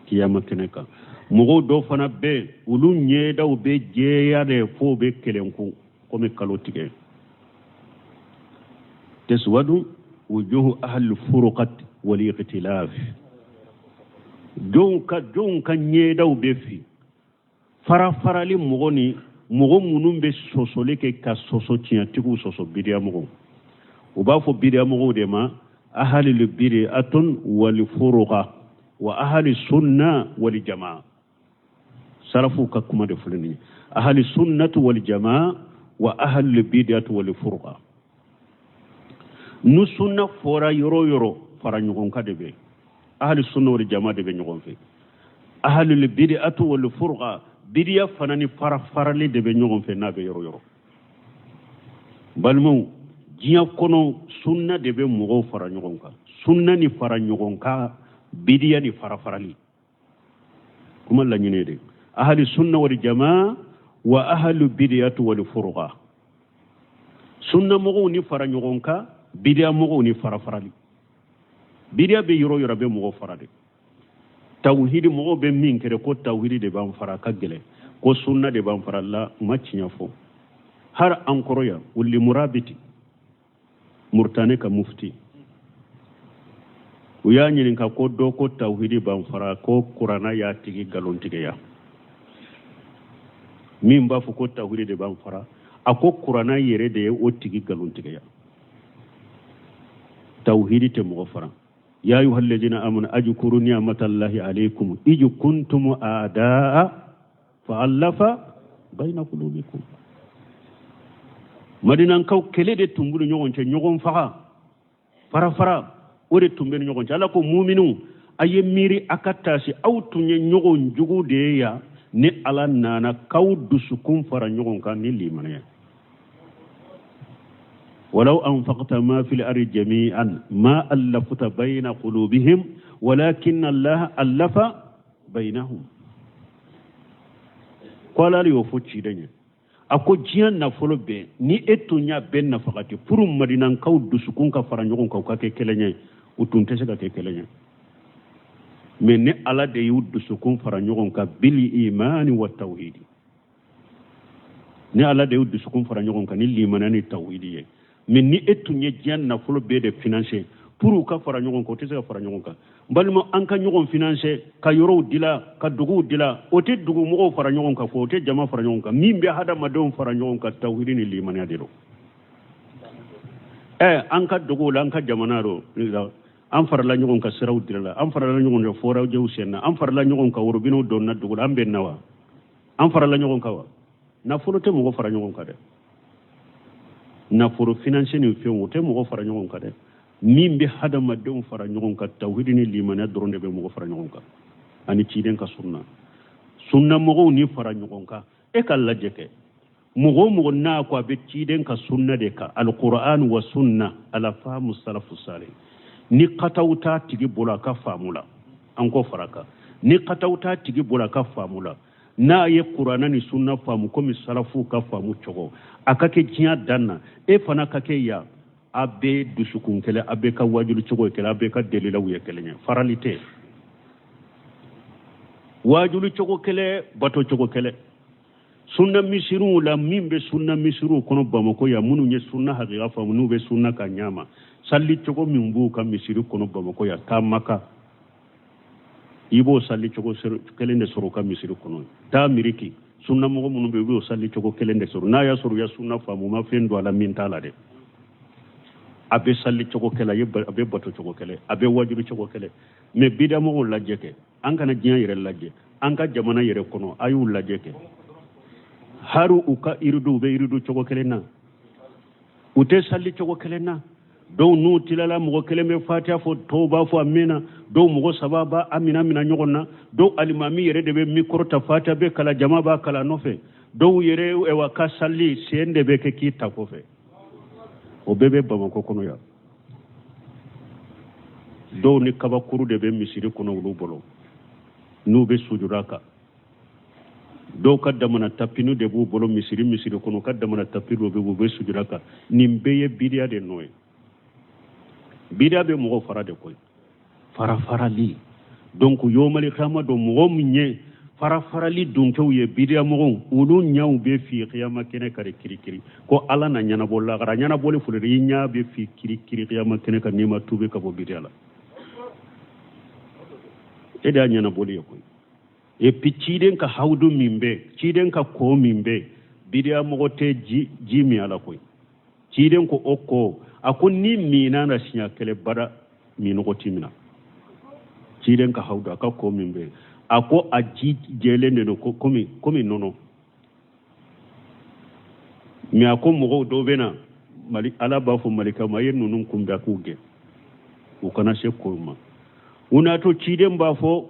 kiyama kene ka mo do fana be ulu nye daw be jeeyade fo be kelenku ko me kalotige teswadu wujuhu ahli furqat wal iqtilaf jonka nye daw be fi farali mo ni mogo munun be sosole ke ka soso tiya tigu soso bidiya mogo o ba fo bidiya mogo de ma ahli al bid'atun wal furuqa wa ahli sunna wal jamaa sarafu ka kuma de fulani ahli sunnatu wal jamaa wa ahli al bid'atu wal furuqa nu sunna fora yoro fara nyugon ka de be ahli sunna wal jamaa de be nyugon fe ahli al bid'atu wal furuqa bidiya fanani farali de be ñogon fe nabe yoro balmu jiya kono sunna de be mogo fara ñogon ka sunna ni fara ñogon ka bidiya ni farali kuma la ñine de ahli sunna wal jamaa wa ahli bidiyatu wal furqa sunna mogo ni fara ñogon ka bidiya mogo ni farali bidiya be yoro be mogo farade tawhidi mo be min kere ko tawhidi de ban fara kagele ko sunna de ban fara la macinya fo har ankoro ya ulli murabiti murtane ka mufti uya nyin ka ko do ko tawhidi ban fara ko qur'ana ya tigi galon tigi ya min ba fu ko tawhid de ban fara ako qur'ana yere de o tigi galun tiga ya tawhid te mo fara ya ayyuhal ladina amanu ajkuru ni'matallahi alaykum ij kuntum aadaa fa allafa bayna qulubikum madinan kaw kele de tumbulu nyogon ce nyogon fara o de tumbe nyogon ce ala ko mu'minu aye miri akatasi awtunye nyogon jugu de ya ni ala nana kaw dusukun fara nyogon kan ni limane ولو أنفقت ما في الأرض جميعا ما ألفت بين قلوبهم ولكن الله ألف بينهم قال لي وفوتشي دنيا أكو جيان نفولو بي ني إتونيا بين نفقاتي فرم مدينان كاو دسكون كفران يغون كاو كاكي كيلانيا وتنتسي كاكي كيلانيا من ني على دي يود دسكون فران يغون كا بالإيمان والتوحيد ني على دي يود دسكون فران يغون كا ني الإيمان التوحيدي min ni etunye jian na folo be de financer pour ka fara nyogon ko tese ka fara nyogon ka balmo an ka nyogon financer ka yoro dila ka dugu dila o te dugu mo fara nyogon ka ko te jama fara nyogon ka min be hada madon fara nyogon ka tawhidin limani adiro an ka dugu la an ka jamana ro an fara la nyogon ka siraw dila an fara la nyogon de fora jew senna an fara la nyogon ka worbino don na dugu an be nawa an fara la nyogon ka wa na folo te mo fara nyogon ka de naforo financier ni feŋo te mogo fara ɲɔgɔn kan dɛ min be hadamadenw fara ɲɔgɔn kan tawhidi ni limaniya dɔrɔn de be mogo fara ɲɔgɔn kan ani ciden ka sunna mogow ni fara ɲɔgɔn kan e ka lajɛ kɛ mogo n'a ko a be ciden ka sunna de kan alquran wa sunna ala fahamu salafu salih ni kataw t'a tigi bolo a ka faamu la an ko fara kan ni kataw t'a tigi bolo a ka faamu la n'a ye qur'ana ni sunna faamu komi salafu ka faamu cogo a ka kɛ diɲɛ dan na e fana ka kɛ ya a bɛ dusukun kɛlɛ a bɛ ka wajulu cogo ye kɛlɛ a bɛ ka delilaw ye kɛlɛ farali tɛ wajulu cogo kɛlɛ bato cogo kɛlɛ sunna misiriw la min bɛ sunna misiriw kɔnɔ Bamako ya minnu ye sunna hakika faamu n'u bɛ sunna ka ɲama salli cogo min b'u ka misiri kɔnɔ Bamako ya taa Maka i b'o salli cogo kelen de sɔrɔ ka misiri kɔnɔ taa Miriki sunna mɔgɔ minnu bɛ yen u b'o salli cogo kelen de sɔrɔ n'a y'a sɔrɔ u ya sunna faamu ma fɛn don a la min t'a la dɛ a bɛ salli cogo kɛlɛ a bɛ bato cogo kɛlɛ a bɛ wajulu cogo kɛlɛ mais bida mɔgɔw lajɛ kɛ an kana diɲɛ yɛrɛ lajɛ an ka jamana yɛrɛ kɔnɔ a y'u lajɛ kɛ hari u ka iridu u bɛ iridu cogo kelen na u tɛ salli cogo kelen na dɔw n'u tilala mɔgɔ kelen bɛ fatiha fɔ tɔw b'a fɔ amina dɔw mɔgɔ saba b'a amina mina ɲɔgɔn na dɔw alimami yɛrɛ de bɛ mikoro ta fatiha bɛ kala jama b'a kala nɔfɛ dɔw yɛrɛ wa ka salli sen de bɛ kɛ k'i ta kɔfɛ o bɛɛ bɛ Bamako kɔnɔ yan dɔw ni kabakuru de bɛ misiri kɔnɔ olu bolo n'u bɛ sujura kan dɔw ka damana tapinu de b'u bolo misiri kɔnɔ ka damana tapinu de b'u bɛ sujura kan nin bɛɛ ye bidiya de nɔ ye bidiya bɛ mɔgɔ fara de koyi farafarali donc yomali kiyama don mɔgɔ min ye farafarali donkɛw ye bidiya mɔgɔw olu ɲaw bɛ fi kiyama kɛnɛ kan kirikiri ko ala na ɲɛnabɔ lagara ɲɛnabɔli fɔlɔ i ɲa bɛ fi kirikiri kiyama kɛnɛ kan n'i ma tuube ka bɔ bidiya la e de y'a ɲɛnabɔli ye koyi et puis ciden ka hawdu min bɛ ciden ka ko min bɛ bidiya mɔgɔ tɛ ji min ala koyi ciden ko o ko a ko ni mina na siɲɛ kɛlɛ bada minɔgɔ ti mina ciden ka hawdu a ka ko min bɛ a ko a ji jɛlen de don komi nɔnɔ mais a ko mɔgɔw dɔw bɛ na ala b'a fɔ malikaw ma a ye ninnu kunbɛn k'u gɛn u kana se ko ma u n'a to ciden b'a fɔ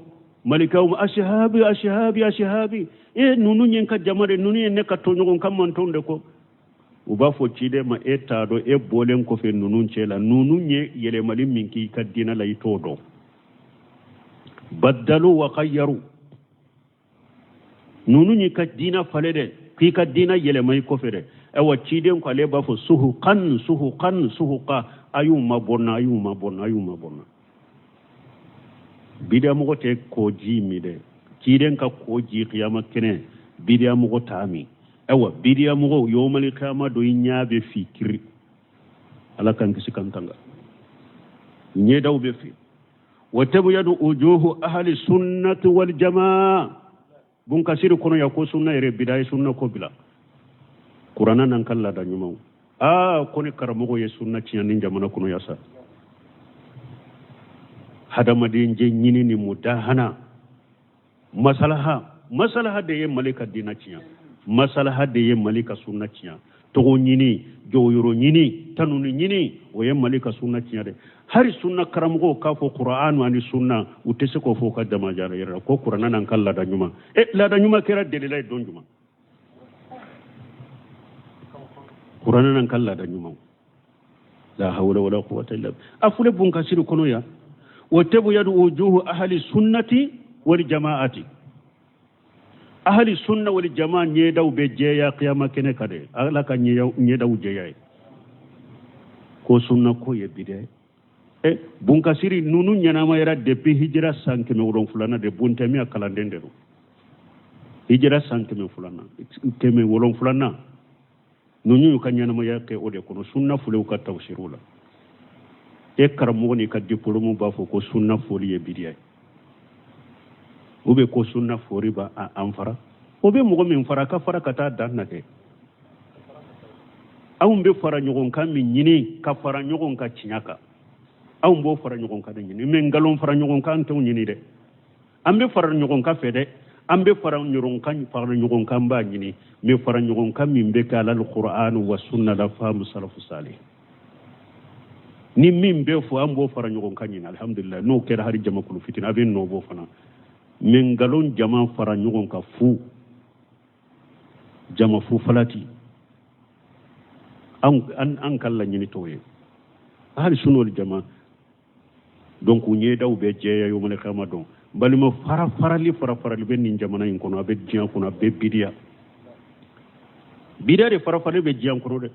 malikaw ma ashahabi ninnu ye n ka jama de ninnu ye ne ka tɔɲɔgɔn ka mantonw de kɔ u b'a fɔ ciden ma e t'a dɔn e bɔlen kɔfɛ ninnu cɛ la ninnu ye yɛlɛmali min k'i ka diinɛ la i t'o dɔn baddalu wa khayyaru ninnu y'i ka diinɛ falen dɛ k'i ka diinɛ yɛlɛma i kɔfɛ dɛ ayiwa ciden ko ale b'a fɔ suhuqa a y'u mabɔnna bidiya mɔgɔ tɛ koji mi dɛ ciden ka koji kiyama kɛnɛ bidiya mɔgɔ t'a mi ayiwa bidiya mɔgɔw yomali kiyama do i ɲa bɛ fi kiri ala kan kisi kan tanga ɲɛdaw bɛ fi wa tabyadu ujuhu ahli sunnati wal jamaa bun kasiri kono ya ko sunna ere bidaya sunna ko bila qur'ana nan kala da nyuma koni karamogo ye sunna ciyanin jamana kono yasa hadamadin je nyini ni mudahana masalaha de ye malika dina ciya masalaha de ye malika sunna ciya togo nyini joyoro nyini tanuni nyini o ye malika sunna ciya de hari sunna karamogo ka fo qur'an ani sunna utese ko fo ka dama jara yera ko qur'ana nan kala da nyuma la da nyuma kera delilay don juma qur'ana nan kala da nyuma la hawla wala quwwata illa billah afule bun kasiru kono ya watabu yadu wujuhu ahli sunnati wal jamaati ahli sunna wal jamaa nye daw be jeya qiyama kene kade ala ka nye daw jeya ko sunna ko ye bide bun kasiri nunu nyana ma yara depuis hijra sanke me woron fulana de bunte mi akala ndendero hijra sanke me fulana teme woron fulana nunu ka nyana ma yake ode kono sunna fule ka tawsirula karamogo ni ka diplôme ba fo ko sunna foli ye bidiya ube ko sunna fori ba amfara ube mogo min fara ka fara kata danna ke be fara nyogon kan min nyini ka fara nyogon ka cinyaka bo fara nyogon ka nyini men galon fara nyogon kan to nyini de ambe fara nyogon ka fede ambe fara nyogon kan ba nyini me fara nyogon kan min be kala alquran wa sunna la famu salafu salih ni min be fo ambo fara nyogon kanyin alhamdulillah no kera hari jama kulu fitin aben no bo fana min galon jama fara nyogon ka fu jama fu falati an kala nyini toye hari sunol jama donc nye daw be jeya yo male kama don balima farali ben nin jamana in kono be jian kono be bidia de farali be jian kono de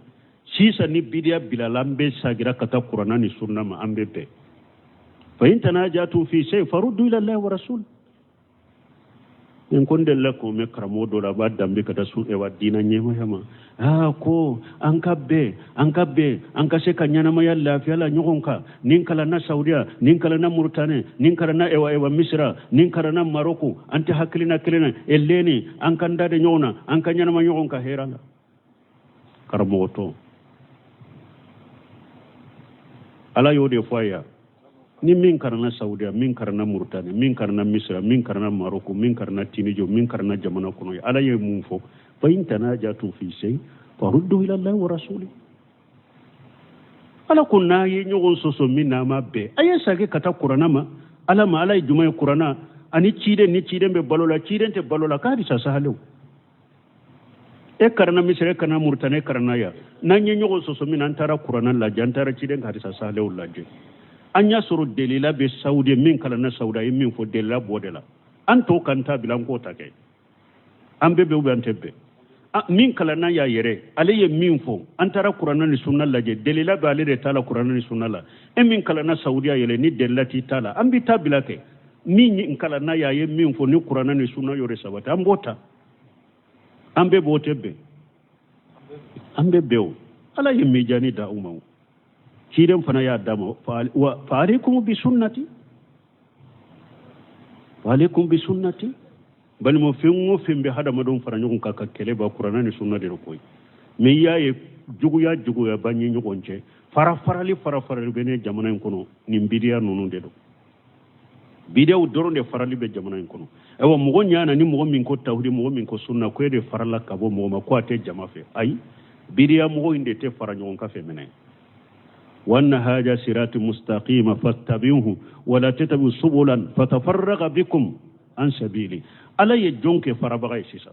sisa ni bidia bilalambe sagira kata qur'ana ni sunna ma ambe be fa in tanajatu fi shay faruddu ila allah wa rasul en konde la ko me karamo do la ba dambe kata su e wa dina nyema yama ko an kabbe an ka se kanyana ma yalla fi ala nyogonka nin kala na saudiya nin kala na murtane nin kala na ewa misra nin kala na maroko anti haklina kelena elleni an kan dade nyona an kanyana ma nyogonka heranga karamo to ala yode foya ni min karana saudiya min karana murtani min karana misra min karana maroko min karana tinijo min karana jamana kono ala ye mum fo fa in tanajatu fi shay faruddu ila allah wa rasuli ala kunna ye nyogon soso minna ma be aya sage kata qur'ana ma ala ma ala jumay qur'ana ani cide ni cide be balola cide te balola ka di sa sahalo karana misre kana murtane karana ya nanye nyogo soso min antara qur'ana la jantara ciden ka sa sahalo la je anya suru delila be saudi min kala na sauda min fo delila bodela anto kanta bilan ko take ambe be ubantebe min kala na ya yere aliye min fo antara qur'ana ni sunna la je delila be ale de tala qur'ana ni sunna la min kala na saudiya yele ni delati tala ambi tabila ke min kala na ya ye min fo ni qur'ana ni sunna yore sabata ambota ambe botebe ambe bew ala ye mijani da umaw kiren fana ya damo fa alaikum bi sunnati bal mo fembe hada madon fara nyugo ka kele ba qur'ana ni sunna de koy me yaye jugu ya banyi nyugonce farali bene jamana en kono ni bidiya nunu de do bidiya doronde farali be jamana en kono ewa mo nyana ni mo min ko tawhid mo min ko sunna ko de farala ka bo mo ma ko ate jama fe ay bidiya mo inde te fara nyugo ka fe menen وأن هذا صراط مستقيم فاتبعوه ولا تتبعوا سبلا فتفرق بكم عن سبيله ألا يجونك فربغي سيسا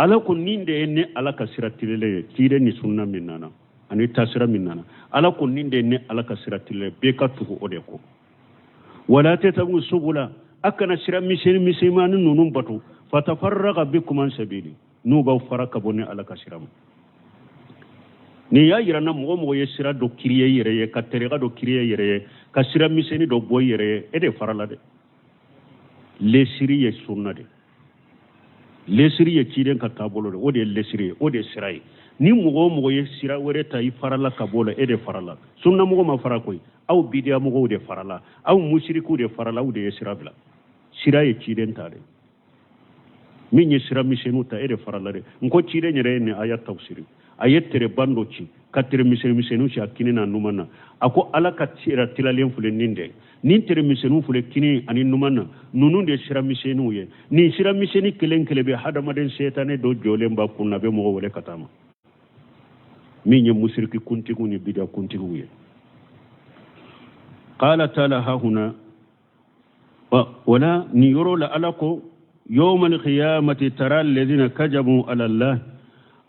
ألا كنين دي إني ألا كسرات لله تيرني سنة مننا أني تسرى مننا ألا كنين دي إني ألا كسرات لله بيكاتوه أوديكو ولا تتبعوا سبلا أكنا سرى مسيمان نونم بطو فتفرق بكم عن سبيله نوبا فرق بني ألا كسرى ni ya yira na mo ye sira do kiriye yere ye ka terega do kiriye yere ka sira miseni do boy yere e de farala de le siriye sunna de le siriye kiden ka tabolo de o de le siriye o de sirai ni mo ye sira wore tay farala ka bola e de farala sunna mo ma fara koy aw bidiya mo de farala aw mushriku de farala o de sira bila siraye kiden ta de min ye sira misenu ta ere faralare nko cire nyere ne ayat tafsiri ayat tere bando ci katere misenu ci akini na numana ako ala ka tira tilalen fule ninde nin tere misenu fule kini ani numana nunun de sira misenu ye ni sira miseni kelen kelebe hadamaden setane do jolen ba kunna be mo wole katama min ye musriki kuntigu ni bida kuntigu ye qala ta'ala ha huna wala ni yoro la alako يوم القيامة ترى الذين كذبوا على الله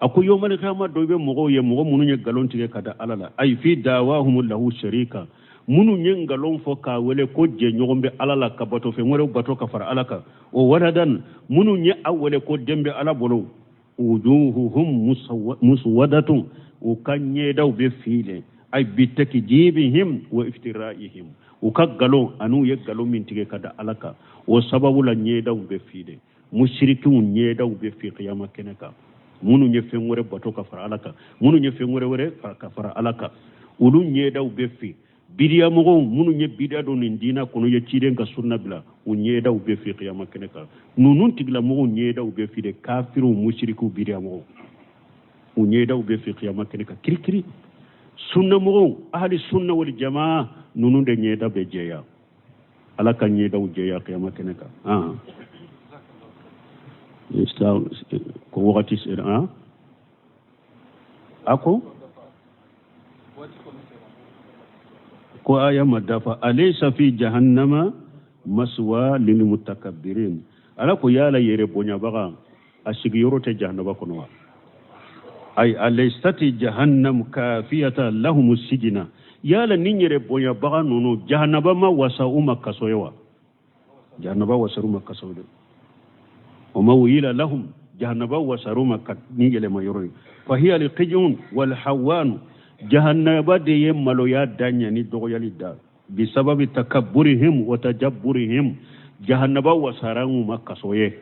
أكو يوم القيامة دوبي مغو يمغو منو يغالون تيغي كدا على أي في دعواهم له شريكا منو يغالون فوكا ولي كوجي نيغم بي على لا كباتو في مرو باتو كفر على وولدان منو ني أولي كو دمبي على بولو وجوههم مسودة وكان يدو بفيلي أي بتكجيبهم وافترائهم وكغالون أنو يغالون من تيغي كدا على وسبب لا نيدا وبفيده مشركون نيدا وبفي قيامه كنكا منو نيفن وري باتو كفر علىك منو نيفن وري كفر علىك ولو نيدا وبفي بيديا مغو منو ني بيدا دون دينا كونو يتيدن كا سنة بلا ونيدا وبفي قيامه كنكا نونون تيغلا مغو نيدا وبفي دي كافر ومشركو بيديا مغو ونيدا وبفي قيامه كنكا كري سنة مغو اهل السنه والجماعه نونون دي نيدا بجيا ala kan yi da wuje ya kiyama keneka ko wakati sira ako ko aya madafa alaysa fi jahannama maswa lil mutakabbirin ala ko yala yere bonya baga asigi yorote jahannaba kono ay alaystati jahannam kafiyata lahum sijina yala ninyere bonya baga nono jahannaba ma wasa uma kasoyewa jahannaba wasaruma kasoyde o mawila lahum jahannaba wasaruma kat ningele mayoro fa hiya liqijun wal hawan jahannaba de yemalo ya danya ni dogo yalida bi sababi takabburihim wa tajabburihim jahannaba wasarangu makasoye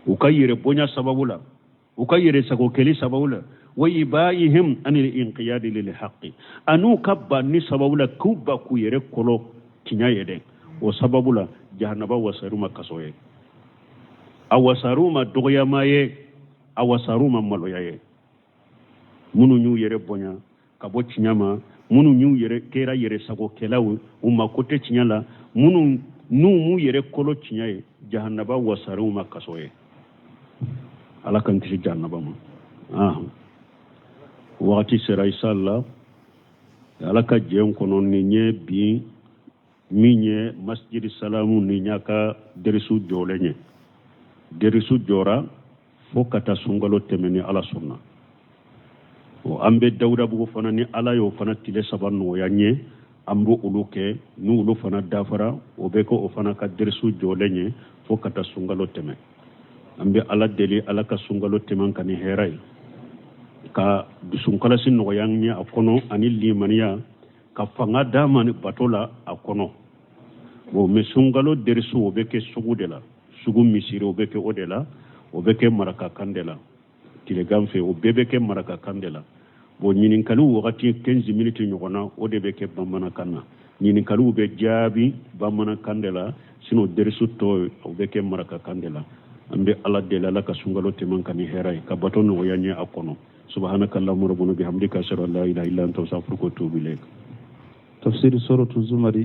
ukayire bonya sababula ukayire sako keli sababula وإبائهم أن الإنقياد للحق أنو كبا نسبب لا كوبا كويرة كلو كنيا يدين وسبب لا جهنم وسروما كسوي أو سروما دغيا ماي أو سروما ملويا منو نيو يري بونيا كابو تشنياما منو نيو يري كيرا يري ساكو كلاو وما كوتي تشنيالا منو نو يري كلو تشنيا جهنم وسروما كسوي على كان كشي جهنم wakati sera inshallah alaka jeon kono ni nye bi minye masjid salamu ni nyaka derisu jolenye derisu jora fokata sungalo temeni ala sunna o ambe dawda bugo fana ni ala yo fana tile sabanno yanye amru uluke nu ulu fana dafara o beko o fana ka derisu jolenye fokata sungalo teme ambe ala deli ala ka sungalo teman kani herai ka dusunkala sin no yangnya akono ani limaniya ka fanga dama ni batola akono bo mesungalo dersu obeke sugudela sugu misiri obeke odela obeke maraka kandela tile gamfe obebeke maraka kandela bo nyinin kalu wakati 15 minutes nyogona odebeke bamana kanna nyinin kalu be jabi bamana kandela sino dersu to obeke maraka kandela ambe ala dela la ka sungalo temankani herai ka batono oyanya akono سبحانك اللهم ربنا بحمدك أشهد أن لا إله إلا أنت أستغفرك وأتوب إليك تفسير سورة الزمر